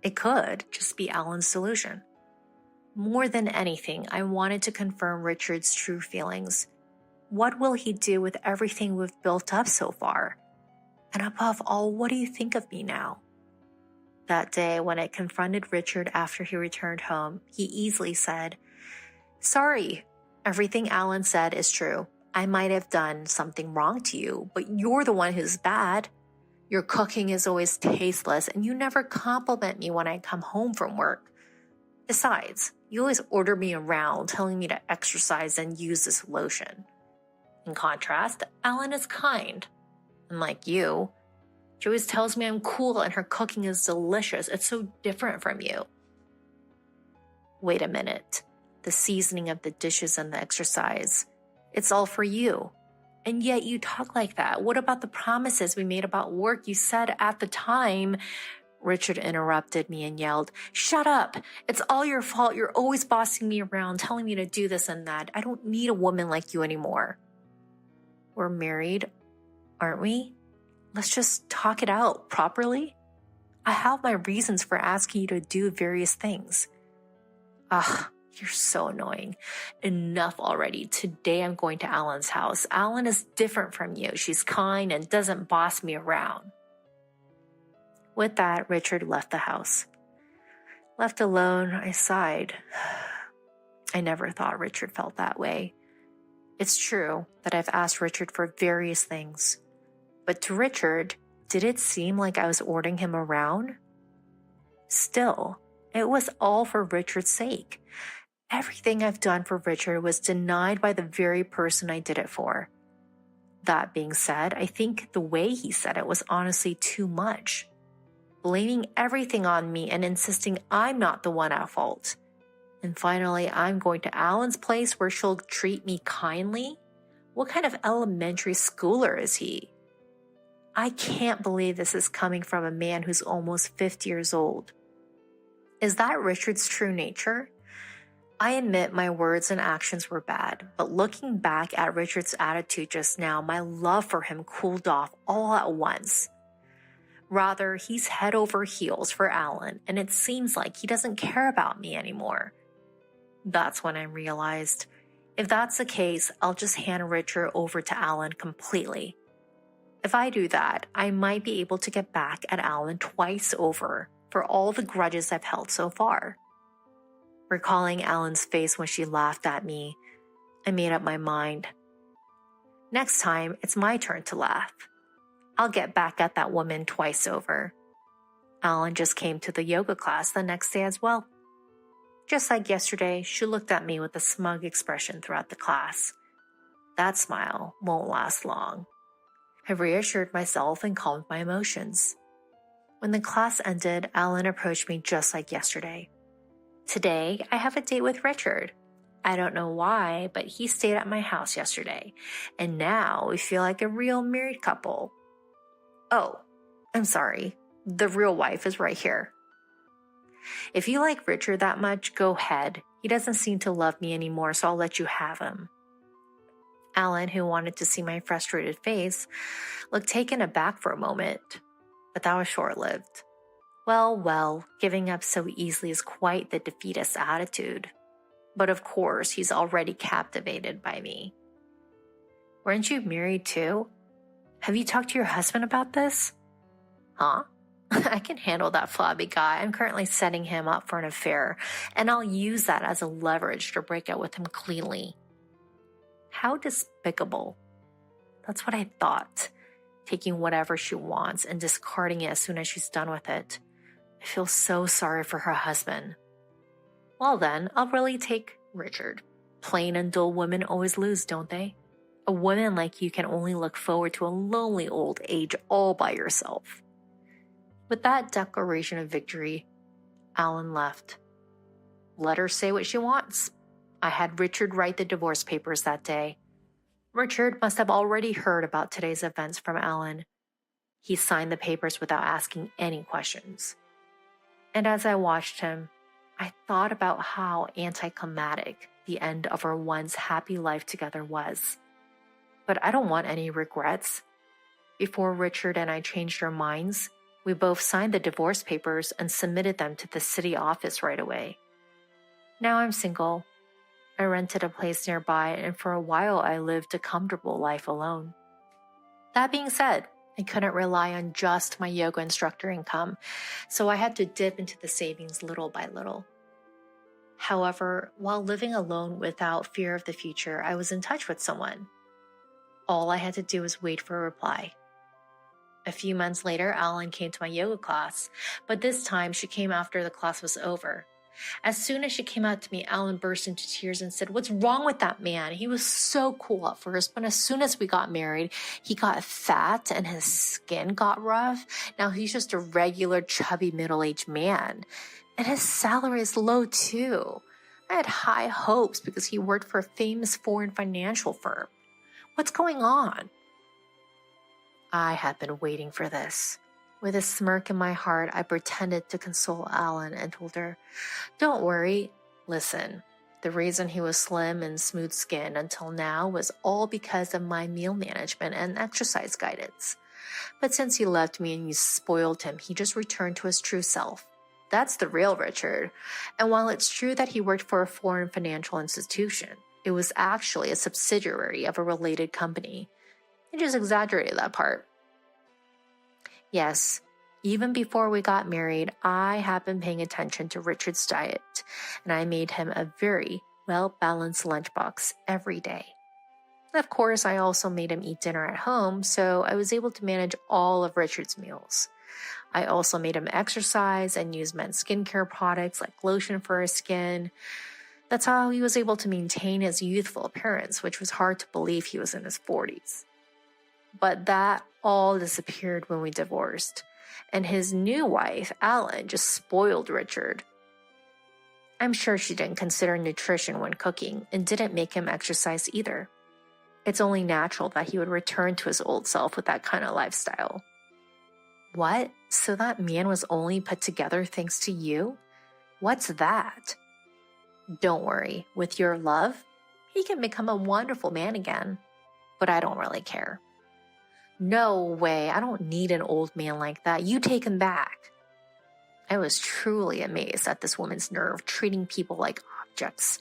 It could just be Alan's delusion. More than anything, I wanted to confirm Richard's true feelings. What will he do with everything we've built up so far? And above all, what do you think of me now? That day, when I confronted Richard after he returned home, he easily said, "Sorry, everything Alan said is true. I might have done something wrong to you, but you're the one who's bad. Your cooking is always tasteless, and you never compliment me when I come home from work. Besides, you always order me around, telling me to exercise and use this lotion. In contrast, Alan is kind. Unlike you, she always tells me I'm cool and her cooking is delicious. It's so different from you." Wait a minute. The seasoning of the dishes and the exercise. It's all for you. And yet you talk like that. What about the promises we made about work? You said at the time. Richard interrupted me and yelled, "Shut up! It's all your fault. You're always bossing me around, telling me to do this and that. I don't need a woman like you anymore." We're married, aren't we? Let's just talk it out properly. I have my reasons for asking you to do various things. You're so annoying. Enough already. Today I'm going to Alan's house. Alan is different from you. She's kind and doesn't boss me around. With that, Richard left the house. Left alone, I sighed. I never thought Richard felt that way. It's true that I've asked Richard for various things. But to Richard, did it seem like I was ordering him around? Still, it was all for Richard's sake. Everything I've done for Richard was denied by the very person I did it for. That being said, I think the way he said it was honestly too much. Blaming everything on me and insisting I'm not the one at fault. And finally, I'm going to Alan's place where she'll treat me kindly? What kind of elementary schooler is he? I can't believe this is coming from a man who's almost 50 years old. Is that Richard's true nature? I admit my words and actions were bad, but looking back at Richard's attitude just now, my love for him cooled off all at once. Rather, he's head over heels for Alan, and it seems like he doesn't care about me anymore. That's when I realized, if that's the case, I'll just hand Richard over to Alan completely. If I do that, I might be able to get back at Alan twice over for all the grudges I've held so far. Recalling Alan's face when she laughed at me, I made up my mind. Next time, it's my turn to laugh. I'll get back at that woman twice over. Alan just came to the yoga class the next day as well. Just like yesterday, she looked at me with a smug expression throughout the class. That smile won't last long. I reassured myself and calmed my emotions. When the class ended, Alan approached me just like yesterday. Today, I have a date with Richard. I don't know why, but he stayed at my house yesterday, and now we feel like a real married couple. Oh, I'm sorry. The real wife is right here. If you like Richard that much, go ahead. He doesn't seem to love me anymore, so I'll let you have him. Alan, who wanted to see my frustrated face, looked taken aback for a moment, but that was short-lived. Well, giving up so easily is quite the defeatist attitude. But of course, he's already captivated by me. Weren't you married too? Have you talked to your husband about this? Huh? I can handle that flabby guy. I'm currently setting him up for an affair, and I'll use that as a leverage to break out with him cleanly. How despicable. That's what I thought, taking whatever she wants and discarding it as soon as she's done with it. I feel so sorry for her husband. Well then, I'll really take Richard. Plain and dull women always lose, don't they? A woman like you can only look forward to a lonely old age all by yourself. With that declaration of victory, Alan left. Let her say what she wants. I had Richard write the divorce papers that day. Richard must have already heard about today's events from Alan. He signed the papers without asking any questions. And as I watched him, I thought about how anticlimactic the end of our once happy life together was. But I don't want any regrets. Before Richard and I changed our minds, we both signed the divorce papers and submitted them to the city office right away. Now I'm single. I rented a place nearby, and for a while I lived a comfortable life alone. That being said, I couldn't rely on just my yoga instructor income, so I had to dip into the savings little by little. However, while living alone without fear of the future, I was in touch with someone. All I had to do was wait for a reply. A few months later, Alan came to my yoga class, but this time she came after the class was over. As soon as she came out to me, Alan burst into tears and said, "What's wrong with that man? He was so cool at first, but as soon as we got married, he got fat and his skin got rough. Now he's just a regular chubby middle-aged man. And his salary is low too. I had high hopes because he worked for a famous foreign financial firm. What's going on?" I had been waiting for this. With a smirk in my heart, I pretended to console Alan and told her, "Don't worry. Listen, the reason he was slim and smooth-skinned until now was all because of my meal management and exercise guidance. But since he left me and you spoiled him, he just returned to his true self. That's the real Richard. And while it's true that he worked for a foreign financial institution, it was actually a subsidiary of a related company. I just exaggerated that part. Yes, even before we got married, I had been paying attention to Richard's diet, and I made him a very well-balanced lunchbox every day. Of course, I also made him eat dinner at home, so I was able to manage all of Richard's meals. I also made him exercise and use men's skincare products like lotion for his skin. That's how he was able to maintain his youthful appearance, which was hard to believe he was in his 40s. But that all disappeared when we divorced, and his new wife, Alan, just spoiled Richard. I'm sure she didn't consider nutrition when cooking and didn't make him exercise either. It's only natural that he would return to his old self with that kind of lifestyle. What? So that man was only put together thanks to you? What's that? Don't worry, with your love, he can become a wonderful man again. But I don't really care. No way, I don't need an old man like that. You take him back. I was truly amazed at this woman's nerve treating people like objects.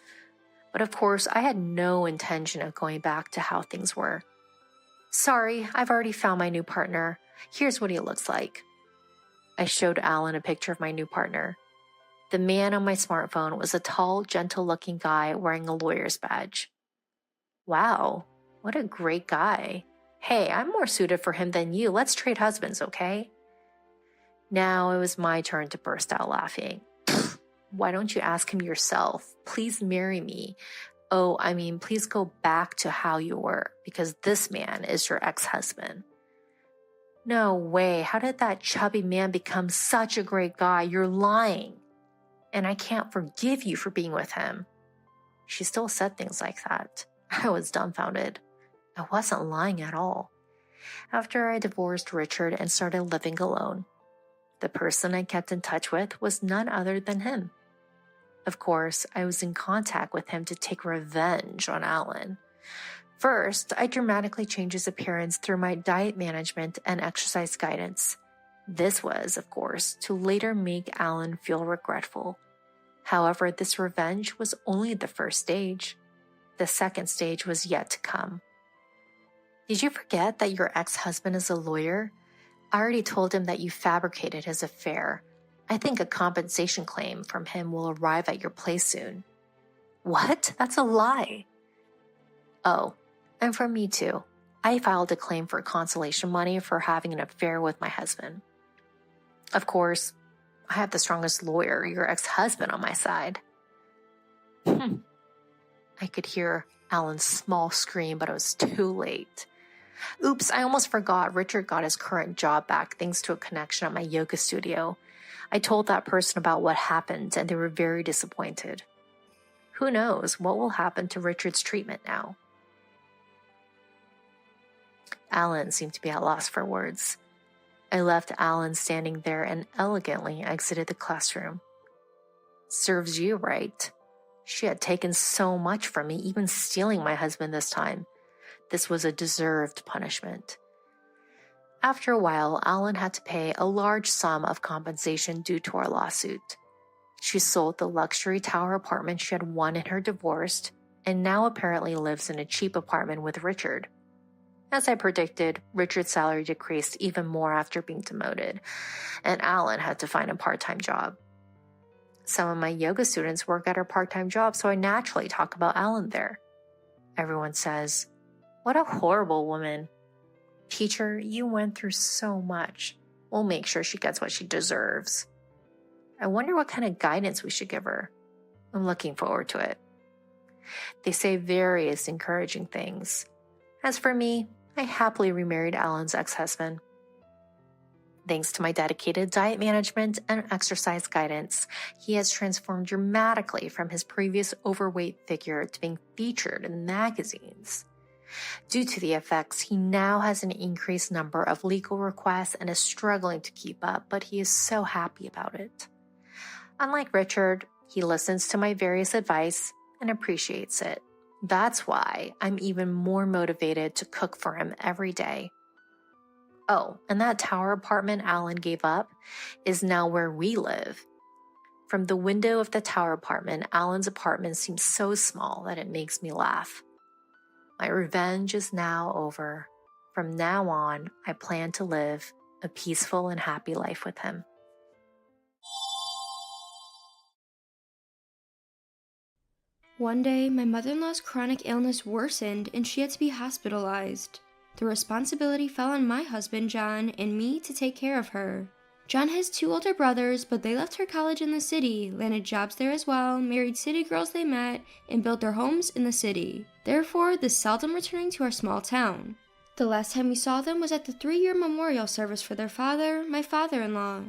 But of course, I had no intention of going back to how things were. Sorry, I've already found my new partner. Here's what he looks like. I showed Alan a picture of my new partner. The man on my smartphone was a tall, gentle-looking guy wearing a lawyer's badge. Wow, what a great guy. Hey, I'm more suited for him than you. Let's trade husbands, okay? Now it was my turn to burst out laughing. Why don't you ask him yourself? Please marry me. Oh, I mean, please go back to how you were, because this man is your ex-husband. No way. How did that chubby man become such a great guy? You're lying. And I can't forgive you for being with him. She still said things like that. I was dumbfounded. I wasn't lying at all. After I divorced Richard and started living alone, the person I kept in touch with was none other than him. Of course, I was in contact with him to take revenge on Alan. First, I dramatically changed his appearance through my diet management and exercise guidance. This was, of course, to later make Alan feel regretful. However, this revenge was only the first stage. The second stage was yet to come. Did you forget that your ex-husband is a lawyer? I already told him that you fabricated his affair. I think a compensation claim from him will arrive at your place soon. What? That's a lie. Oh, and from me too. I filed a claim for consolation money for having an affair with my husband. Of course, I have the strongest lawyer, your ex-husband, on my side. I could hear Alan's small scream, but it was too late. Oops, I almost forgot. Richard got his current job back thanks to a connection at my yoga studio. I told that person about what happened, and they were very disappointed. Who knows what will happen to Richard's treatment now? Alan seemed to be at loss for words. I left Alan standing there and elegantly exited the classroom. Serves you right. She had taken so much from me, even stealing my husband this time. This was a deserved punishment. After a while, Alan had to pay a large sum of compensation due to our lawsuit. She sold the luxury tower apartment she had won in her divorce and now apparently lives in a cheap apartment with Richard. As I predicted, Richard's salary decreased even more after being demoted, and Alan had to find a part-time job. Some of my yoga students work at her part-time job, so I naturally talk about Alan there. Everyone says, "What a horrible woman. Teacher, you went through so much. We'll make sure she gets what she deserves." I wonder what kind of guidance we should give her. I'm looking forward to it. They say various encouraging things. As for me, I happily remarried Alan's ex-husband. Thanks to my dedicated diet management and exercise guidance, he has transformed dramatically from his previous overweight figure to being featured in magazines. Due to the effects, he now has an increased number of legal requests and is struggling to keep up, but he is so happy about it. Unlike Richard, he listens to my various advice and appreciates it. That's why I'm even more motivated to cook for him every day. Oh, and that tower apartment Alan gave up is now where we live. From the window of the tower apartment, Alan's apartment seems so small that it makes me laugh. My revenge is now over. From now on, I plan to live a peaceful and happy life with him. One day, my mother-in-law's chronic illness worsened and she had to be hospitalized. The responsibility fell on my husband, John, and me to take care of her. John has 2 older brothers, but they left her college in the city, landed jobs there as well, married city girls they met, and built their homes in the city. Therefore, they seldom returning to our small town. The last time we saw them was at the 3-year memorial service for their father, my father-in-law.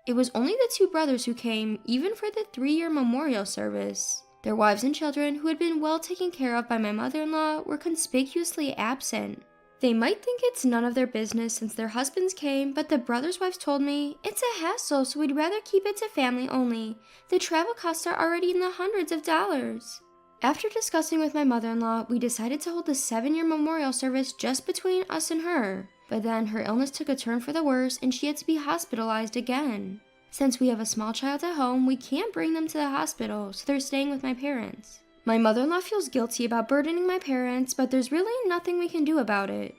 It was only the 2 brothers who came, even for the 3-year memorial service. Their wives and children, who had been well taken care of by my mother-in-law, were conspicuously absent. They might think it's none of their business since their husbands came, but the brothers' wives told me, "It's a hassle, so we'd rather keep it to family only. The travel costs are already in the hundreds of dollars." After discussing with my mother-in-law, we decided to hold the 7-year memorial service just between us and her. But then her illness took a turn for the worse and she had to be hospitalized again. Since we have a small child at home, we can't bring them to the hospital, so they're staying with my parents. My mother-in-law feels guilty about burdening my parents, but there's really nothing we can do about it.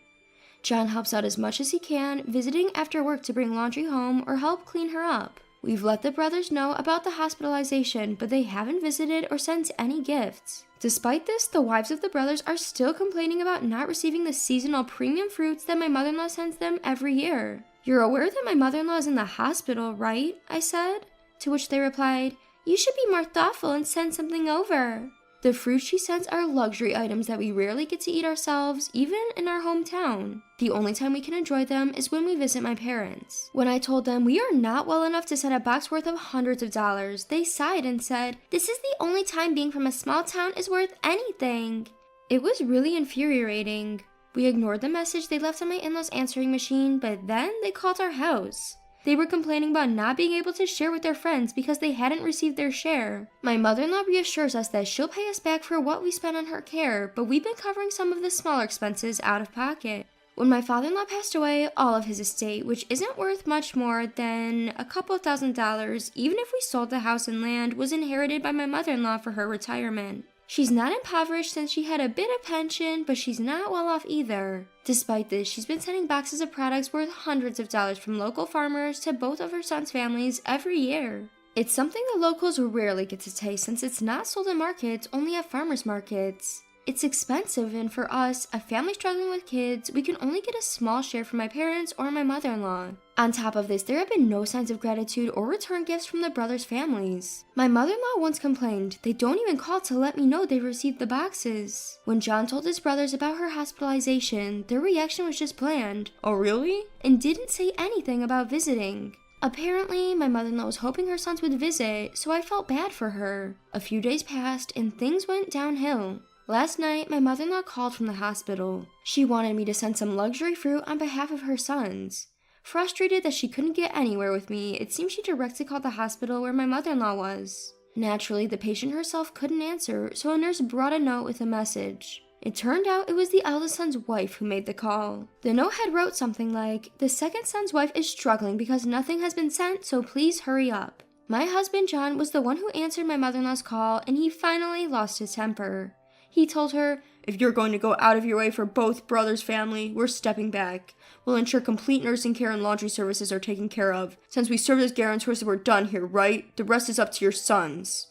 John helps out as much as he can, visiting after work to bring laundry home or help clean her up. We've let the brothers know about the hospitalization, but they haven't visited or sent any gifts. Despite this, the wives of the brothers are still complaining about not receiving the seasonal premium fruits that my mother-in-law sends them every year. "You're aware that my mother-in-law is in the hospital, right?" I said. To which they replied, You should be more thoughtful and send something over. The fruits she sends are luxury items that we rarely get to eat ourselves, even in our hometown. The only time we can enjoy them is when we visit my parents. When I told them we are not well enough to send a box worth of hundreds of dollars, they sighed and said, "This is the only time being from a small town is worth anything." It was really infuriating. We ignored the message they left on my in-laws' answering machine, but then they called our house. They were complaining about not being able to share with their friends because they hadn't received their share. My mother-in-law reassures us that she'll pay us back for what we spent on her care, but we've been covering some of the smaller expenses out of pocket. When my father-in-law passed away, all of his estate, which isn't worth much more than a couple of $1,000s, even if we sold the house and land, was inherited by my mother-in-law for her retirement. She's not impoverished since she had a bit of pension, but she's not well off either. Despite this, she's been sending boxes of products worth hundreds of dollars from local farmers to both of her sons' families every year. It's something the locals rarely get to taste since it's not sold in markets, only at farmers markets. It's expensive, and for us, a family struggling with kids, we can only get a small share from my parents or my mother-in-law. On top of this, there have been no signs of gratitude or return gifts from the brothers' families. My mother-in-law once complained, they don't even call to let me know they received the boxes. When John told his brothers about her hospitalization, their reaction was just bland, "Oh really?" and didn't say anything about visiting. Apparently, my mother-in-law was hoping her sons would visit, so I felt bad for her. A few days passed, and things went downhill. Last night, my mother-in-law called from the hospital. She wanted me to send some luxury fruit on behalf of her sons. Frustrated that she couldn't get anywhere with me, it seems she directly called the hospital where my mother-in-law was. Naturally, the patient herself couldn't answer, so a nurse brought a note with a message. It turned out it was the eldest son's wife who made the call. The note had wrote something like, "The second son's wife is struggling because nothing has been sent, so please hurry up." My husband John was the one who answered my mother-in-law's call, and he finally lost his temper. He told her, "If you're going to go out of your way for both brothers' family, we're stepping back. We'll ensure complete nursing care and laundry services are taken care of. Since we serve as guarantors that we're done here, right? The rest is up to your sons."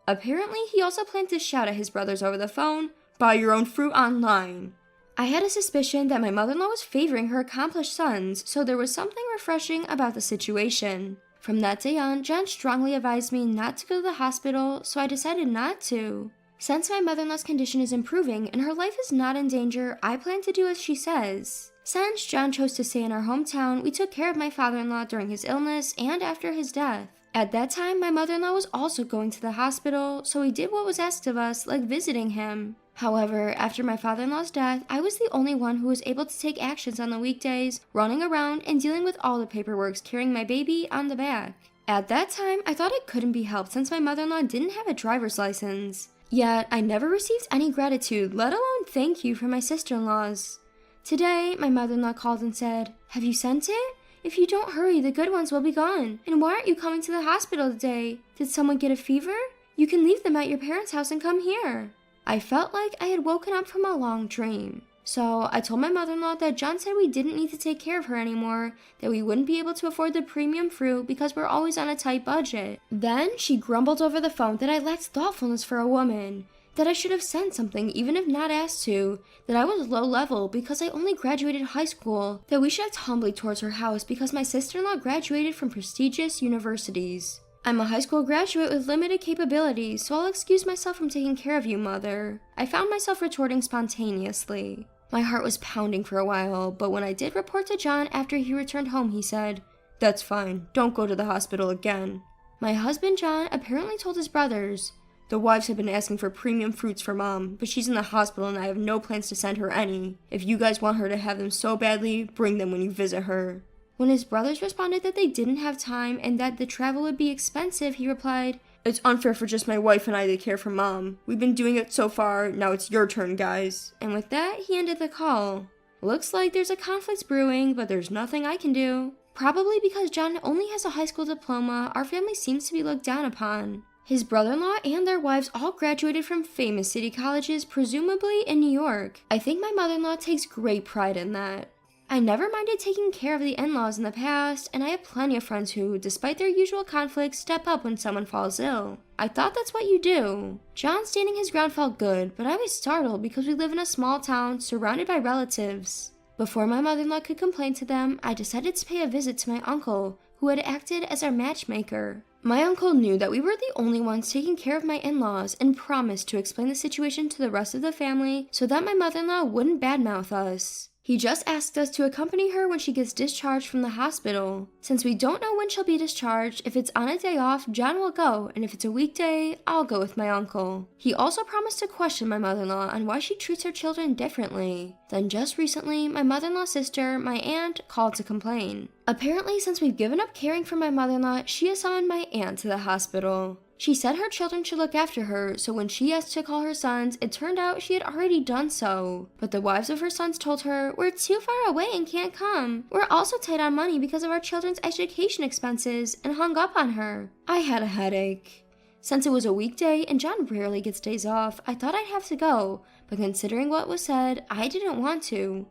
Apparently, he also planned to shout at his brothers over the phone, "Buy your own fruit online." I had a suspicion that my mother-in-law was favoring her accomplished sons, so there was something refreshing about the situation. From that day on, John strongly advised me not to go to the hospital, so I decided not to. Since my mother-in-law's condition is improving and her life is not in danger, I plan to do as she says. Since John chose to stay in our hometown, we took care of my father-in-law during his illness and after his death. At that time, my mother-in-law was also going to the hospital, so we did what was asked of us, like visiting him. However, after my father-in-law's death, I was the only one who was able to take actions on the weekdays, running around and dealing with all the paperwork carrying my baby on the back. At that time, I thought it couldn't be helped since my mother-in-law didn't have a driver's license. Yet, I never received any gratitude, let alone thank you from my sister-in-laws. Today, my mother-in-law called and said, "Have you sent it? If you don't hurry, the good ones will be gone. And why aren't you coming to the hospital today? Did someone get a fever? You can leave them at your parents' house and come here." I felt like I had woken up from a long dream. So I told my mother-in-law that John said we didn't need to take care of her anymore, that we wouldn't be able to afford the premium fruit because we're always on a tight budget. Then she grumbled over the phone that I lacked thoughtfulness for a woman, that I should have sent something even if not asked to, that I was low level because I only graduated high school, that we should act humbly towards her house because my sister-in-law graduated from prestigious universities. I'm a high school graduate with limited capabilities, so I'll excuse myself from taking care of you, Mother. I found myself retorting spontaneously. My heart was pounding for a while, but when I did report to John after he returned home, he said, "That's fine, don't go to the hospital again." My husband John apparently told his brothers, "The wives have been asking for premium fruits for Mom, but she's in the hospital and I have no plans to send her any. If you guys want her to have them so badly, bring them when you visit her." When his brothers responded that they didn't have time and that the travel would be expensive, he replied, "It's unfair for just my wife and I to care for Mom. We've been doing it so far, now it's your turn, guys." And with that, he ended the call. Looks like there's a conflict brewing, but there's nothing I can do. Probably because John only has a high school diploma, our family seems to be looked down upon. His brother-in-law and their wives all graduated from famous city colleges, presumably in New York. I think my mother-in-law takes great pride in that. I never minded taking care of the in-laws in the past, and I have plenty of friends who, despite their usual conflicts, step up when someone falls ill. I thought that's what you do. John standing his ground felt good, but I was startled because we live in a small town surrounded by relatives. Before my mother-in-law could complain to them, I decided to pay a visit to my uncle, who had acted as our matchmaker. My uncle knew that we were the only ones taking care of my in-laws and promised to explain the situation to the rest of the family so that my mother-in-law wouldn't badmouth us. He just asked us to accompany her when she gets discharged from the hospital. Since we don't know when she'll be discharged, if it's on a day off, John will go, and if it's a weekday, I'll go with my uncle. He also promised to question my mother-in-law on why she treats her children differently. Then just recently, my mother-in-law's sister, my aunt, called to complain. Apparently, since we've given up caring for my mother-in-law, she has summoned my aunt to the hospital. She said her children should look after her, so when she asked to call her sons, it turned out she had already done so. But the wives of her sons told her, "We're too far away and can't come. We're also tight on money because of our children's education expenses," and hung up on her. I had a headache. Since it was a weekday and John rarely gets days off, I thought I'd have to go, but considering what was said, I didn't want to.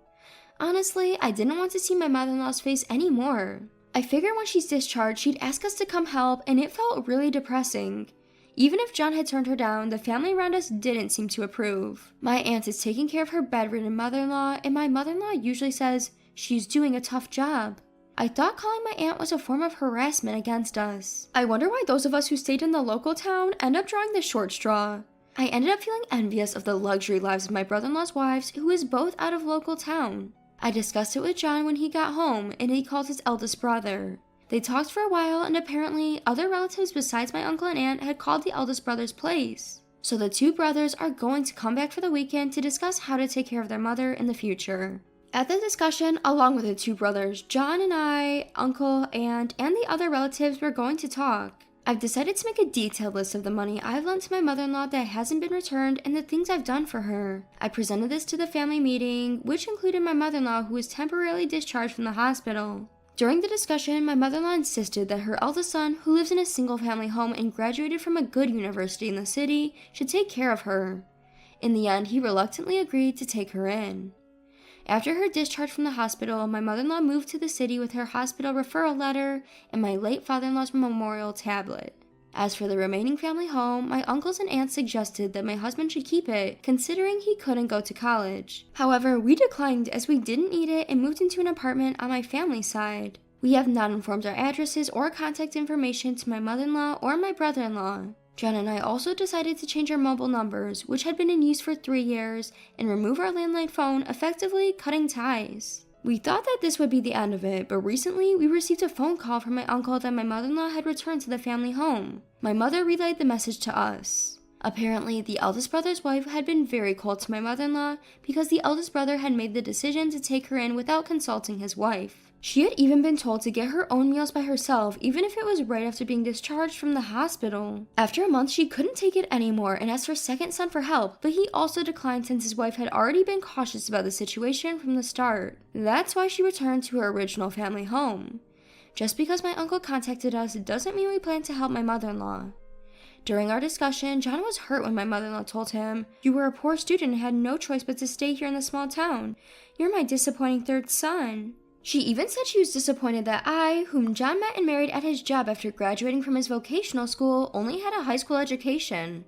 Honestly, I didn't want to see my mother-in-law's face anymore. I figured when she's discharged, she'd ask us to come help, and it felt really depressing. Even if John had turned her down, the family around us didn't seem to approve. My aunt is taking care of her bedridden mother-in-law, and my mother-in-law usually says she's doing a tough job. I thought calling my aunt was a form of harassment against us. I wonder why those of us who stayed in the local town end up drawing the short straw. I ended up feeling envious of the luxury lives of my brother-in-law's wives, who is both out of local town. I discussed it with John when he got home, and he called his eldest brother. They talked for a while, and apparently other relatives besides my uncle and aunt had called the eldest brother's place. So the two brothers are going to come back for the weekend to discuss how to take care of their mother in the future. At the discussion, along with the two brothers, John and I, uncle, aunt, and the other relatives were going to talk. I've decided to make a detailed list of the money I've lent to my mother-in-law that hasn't been returned and the things I've done for her. I presented this to the family meeting, which included my mother-in-law who was temporarily discharged from the hospital. During the discussion, my mother-in-law insisted that her eldest son, who lives in a single-family home and graduated from a good university in the city, should take care of her. In the end, he reluctantly agreed to take her in. After her discharge from the hospital, my mother-in-law moved to the city with her hospital referral letter and my late father-in-law's memorial tablet. As for the remaining family home, my uncles and aunts suggested that my husband should keep it, considering he couldn't go to college. However, we declined as we didn't need it and moved into an apartment on my family's side. We have not informed our addresses or contact information to my mother-in-law or my brother-in-law. John and I also decided to change our mobile numbers, which had been in use for 3 years, and remove our landline phone, effectively cutting ties. We thought that this would be the end of it, but recently we received a phone call from my uncle that my mother-in-law had returned to the family home. My mother relayed the message to us. Apparently, the eldest brother's wife had been very cold to my mother-in-law because the eldest brother had made the decision to take her in without consulting his wife. She had even been told to get her own meals by herself, even if it was right after being discharged from the hospital. After a month, she couldn't take it anymore and asked her second son for help, but he also declined since his wife had already been cautious about the situation from the start. That's why she returned to her original family home. Just because my uncle contacted us doesn't mean we plan to help my mother-in-law. During our discussion, John was hurt when my mother-in-law told him, "You were a poor student and had no choice but to stay here in the small town. You're my disappointing third son." She even said she was disappointed that I, whom John met and married at his job after graduating from his vocational school, only had a high school education.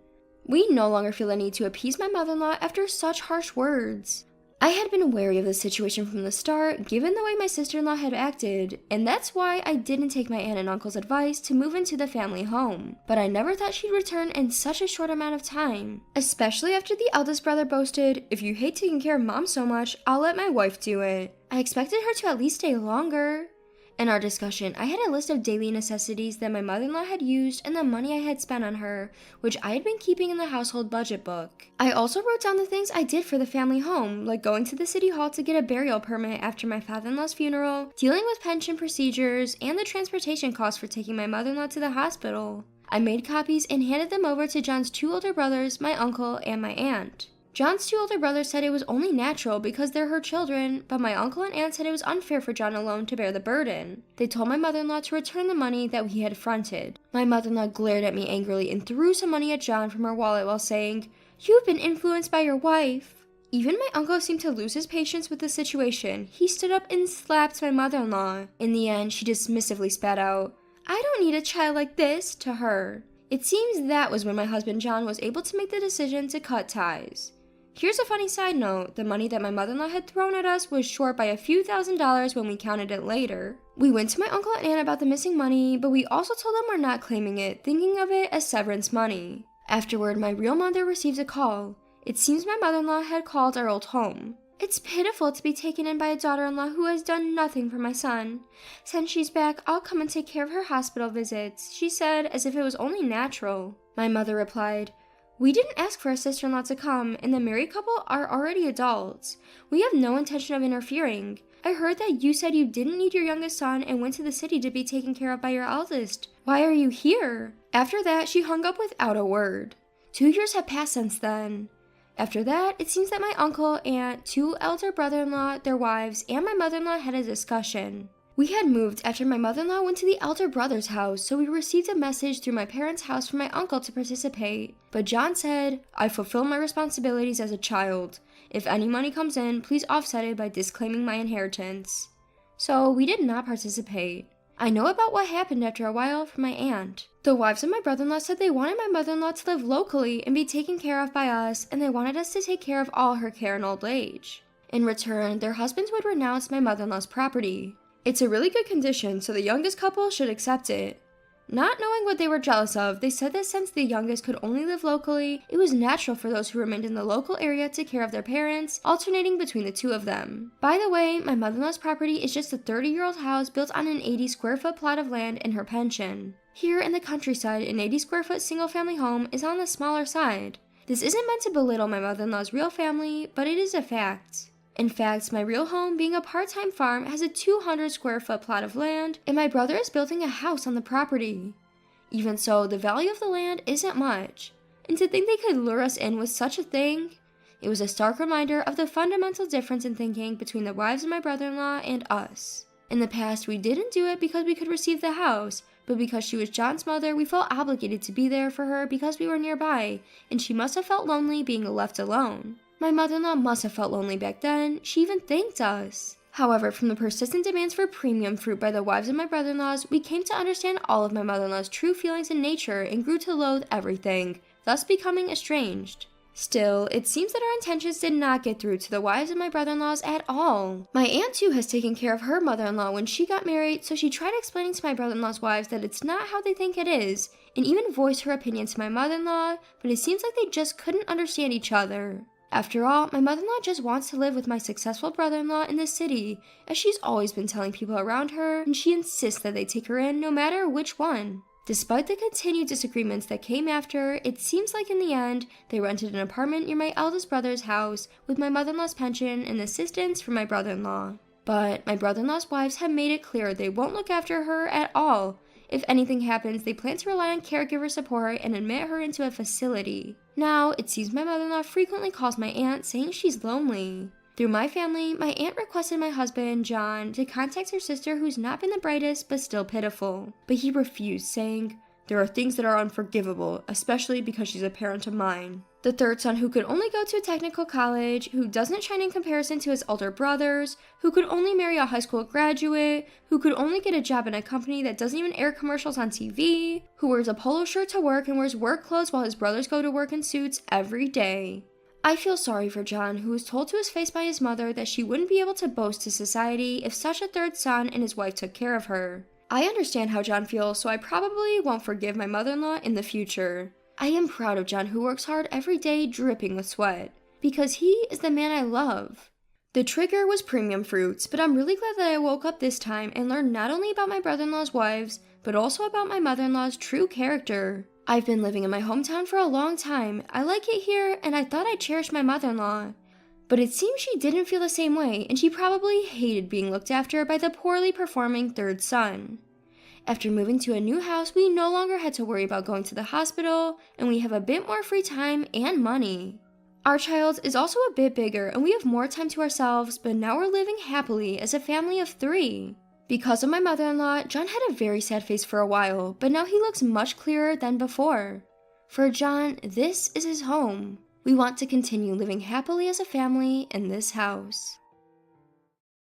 We no longer feel the need to appease my mother-in-law after such harsh words. I had been wary of the situation from the start, given the way my sister-in-law had acted, and that's why I didn't take my aunt and uncle's advice to move into the family home. But I never thought she'd return in such a short amount of time, especially after the eldest brother boasted, "If you hate taking care of mom so much, I'll let my wife do it." I expected her to at least stay longer. In our discussion, I had a list of daily necessities that my mother-in-law had used and the money I had spent on her, which I had been keeping in the household budget book. I also wrote down the things I did for the family home, like going to the city hall to get a burial permit after my father-in-law's funeral, dealing with pension procedures, and the transportation costs for taking my mother-in-law to the hospital. I made copies and handed them over to John's 2 older brothers, my uncle, and my aunt. John's 2 older brothers said it was only natural because they're her children, but my uncle and aunt said it was unfair for John alone to bear the burden. They told my mother-in-law to return the money that we had fronted. My mother-in-law glared at me angrily and threw some money at John from her wallet while saying, "You've been influenced by your wife." Even my uncle seemed to lose his patience with the situation. He stood up and slapped my mother-in-law. In the end, she dismissively spat out, "I don't need a child like this," to her. It seems that was when my husband John was able to make the decision to cut ties. Here's a funny side note, the money that my mother-in-law had thrown at us was short by a few $1,000s when we counted it later. We went to my uncle and aunt about the missing money, but we also told them we're not claiming it, thinking of it as severance money. Afterward, my real mother received a call. It seems my mother-in-law had called our old home. It's pitiful to be taken in by a daughter-in-law who has done nothing for my son. Since she's back, I'll come and take care of her hospital visits, she said, as if it was only natural. My mother replied, "We didn't ask for a sister-in-law to come, and the married couple are already adults. We have no intention of interfering. I heard that you said you didn't need your youngest son and went to the city to be taken care of by your eldest. Why are you here?" After that, she hung up without a word. 2 years have passed since then. After that, it seems that my uncle, aunt, 2 elder brother-in-law, their wives, and my mother-in-law had a discussion. We had moved after my mother-in-law went to the elder brother's house, so we received a message through my parents' house from my uncle to participate. But John said, "I fulfill my responsibilities as a child. If any money comes in, please offset it by disclaiming my inheritance." So we did not participate. I know about what happened after a while from my aunt. The wives of my brother-in-law said they wanted my mother-in-law to live locally and be taken care of by us, and they wanted us to take care of all her care in old age. In return, their husbands would renounce my mother-in-law's property. It's a really good condition, so the youngest couple should accept it. Not knowing what they were jealous of, they said that since the youngest could only live locally, it was natural for those who remained in the local area to take care of their parents, alternating between the 2 of them. By the way, my mother-in-law's property is just a 30-year-old house built on an 80-square-foot plot of land in her pension. Here in the countryside, an 80-square-foot single-family home is on the smaller side. This isn't meant to belittle my mother-in-law's real family, but it is a fact. In fact, my real home, being a part-time farm, has a 200-square-foot plot of land, and my brother is building a house on the property. Even so, the value of the land isn't much, and to think they could lure us in with such a thing, it was a stark reminder of the fundamental difference in thinking between the wives of my brother-in-law and us. In the past, we didn't do it because we could receive the house, but because she was John's mother, we felt obligated to be there for her because we were nearby, and she must have felt lonely being left alone. My mother-in-law must have felt lonely back then. She even thanked us. However, from the persistent demands for premium fruit by the wives of my brother-in-laws, we came to understand all of my mother-in-law's true feelings and nature and grew to loathe everything, thus becoming estranged. Still, it seems that our intentions did not get through to the wives of my brother-in-laws at all. My aunt too has taken care of her mother-in-law when she got married, so she tried explaining to my brother-in-law's wives that it's not how they think it is, and even voiced her opinion to my mother-in-law, but it seems like they just couldn't understand each other. After all, my mother-in-law just wants to live with my successful brother-in-law in the city, as she's always been telling people around her, and she insists that they take her in no matter which one. Despite the continued disagreements that came after, it seems like in the end, they rented an apartment near my eldest brother's house with my mother-in-law's pension and assistance from my brother-in-law. But my brother-in-law's wives have made it clear they won't look after her at all. If anything happens, they plan to rely on caregiver support and admit her into a facility. Now, it seems my mother-in-law frequently calls my aunt saying she's lonely. Through my family, my aunt requested my husband, John, to contact her sister who's not been the brightest but still pitiful. But he refused, saying, "There are things that are unforgivable, especially because she's a parent of mine." The third son who could only go to a technical college, who doesn't shine in comparison to his older brothers, who could only marry a high school graduate, who could only get a job in a company that doesn't even air commercials on TV, who wears a polo shirt to work and wears work clothes while his brothers go to work in suits every day. I feel sorry for John, who was told to his face by his mother that she wouldn't be able to boast to society if such a third son and his wife took care of her. I understand how John feels, so I probably won't forgive my mother-in-law in the future. I am proud of John, who works hard every day, dripping with sweat, because he is the man I love. The trigger was premium fruits, but I'm really glad that I woke up this time and learned not only about my brother-in-law's wives, but also about my mother-in-law's true character. I've been living in my hometown for a long time. I like it here, and I thought I'd cherish my mother-in-law. But it seems she didn't feel the same way, and she probably hated being looked after by the poorly performing third son. After moving to a new house, we no longer had to worry about going to the hospital, and we have a bit more free time and money. Our child is also a bit bigger, and we have more time to ourselves, but now we're living happily as a family of 3. Because of my mother-in-law, John had a very sad face for a while, but now he looks much clearer than before. For John, this is his home. We want to continue living happily as a family in this house.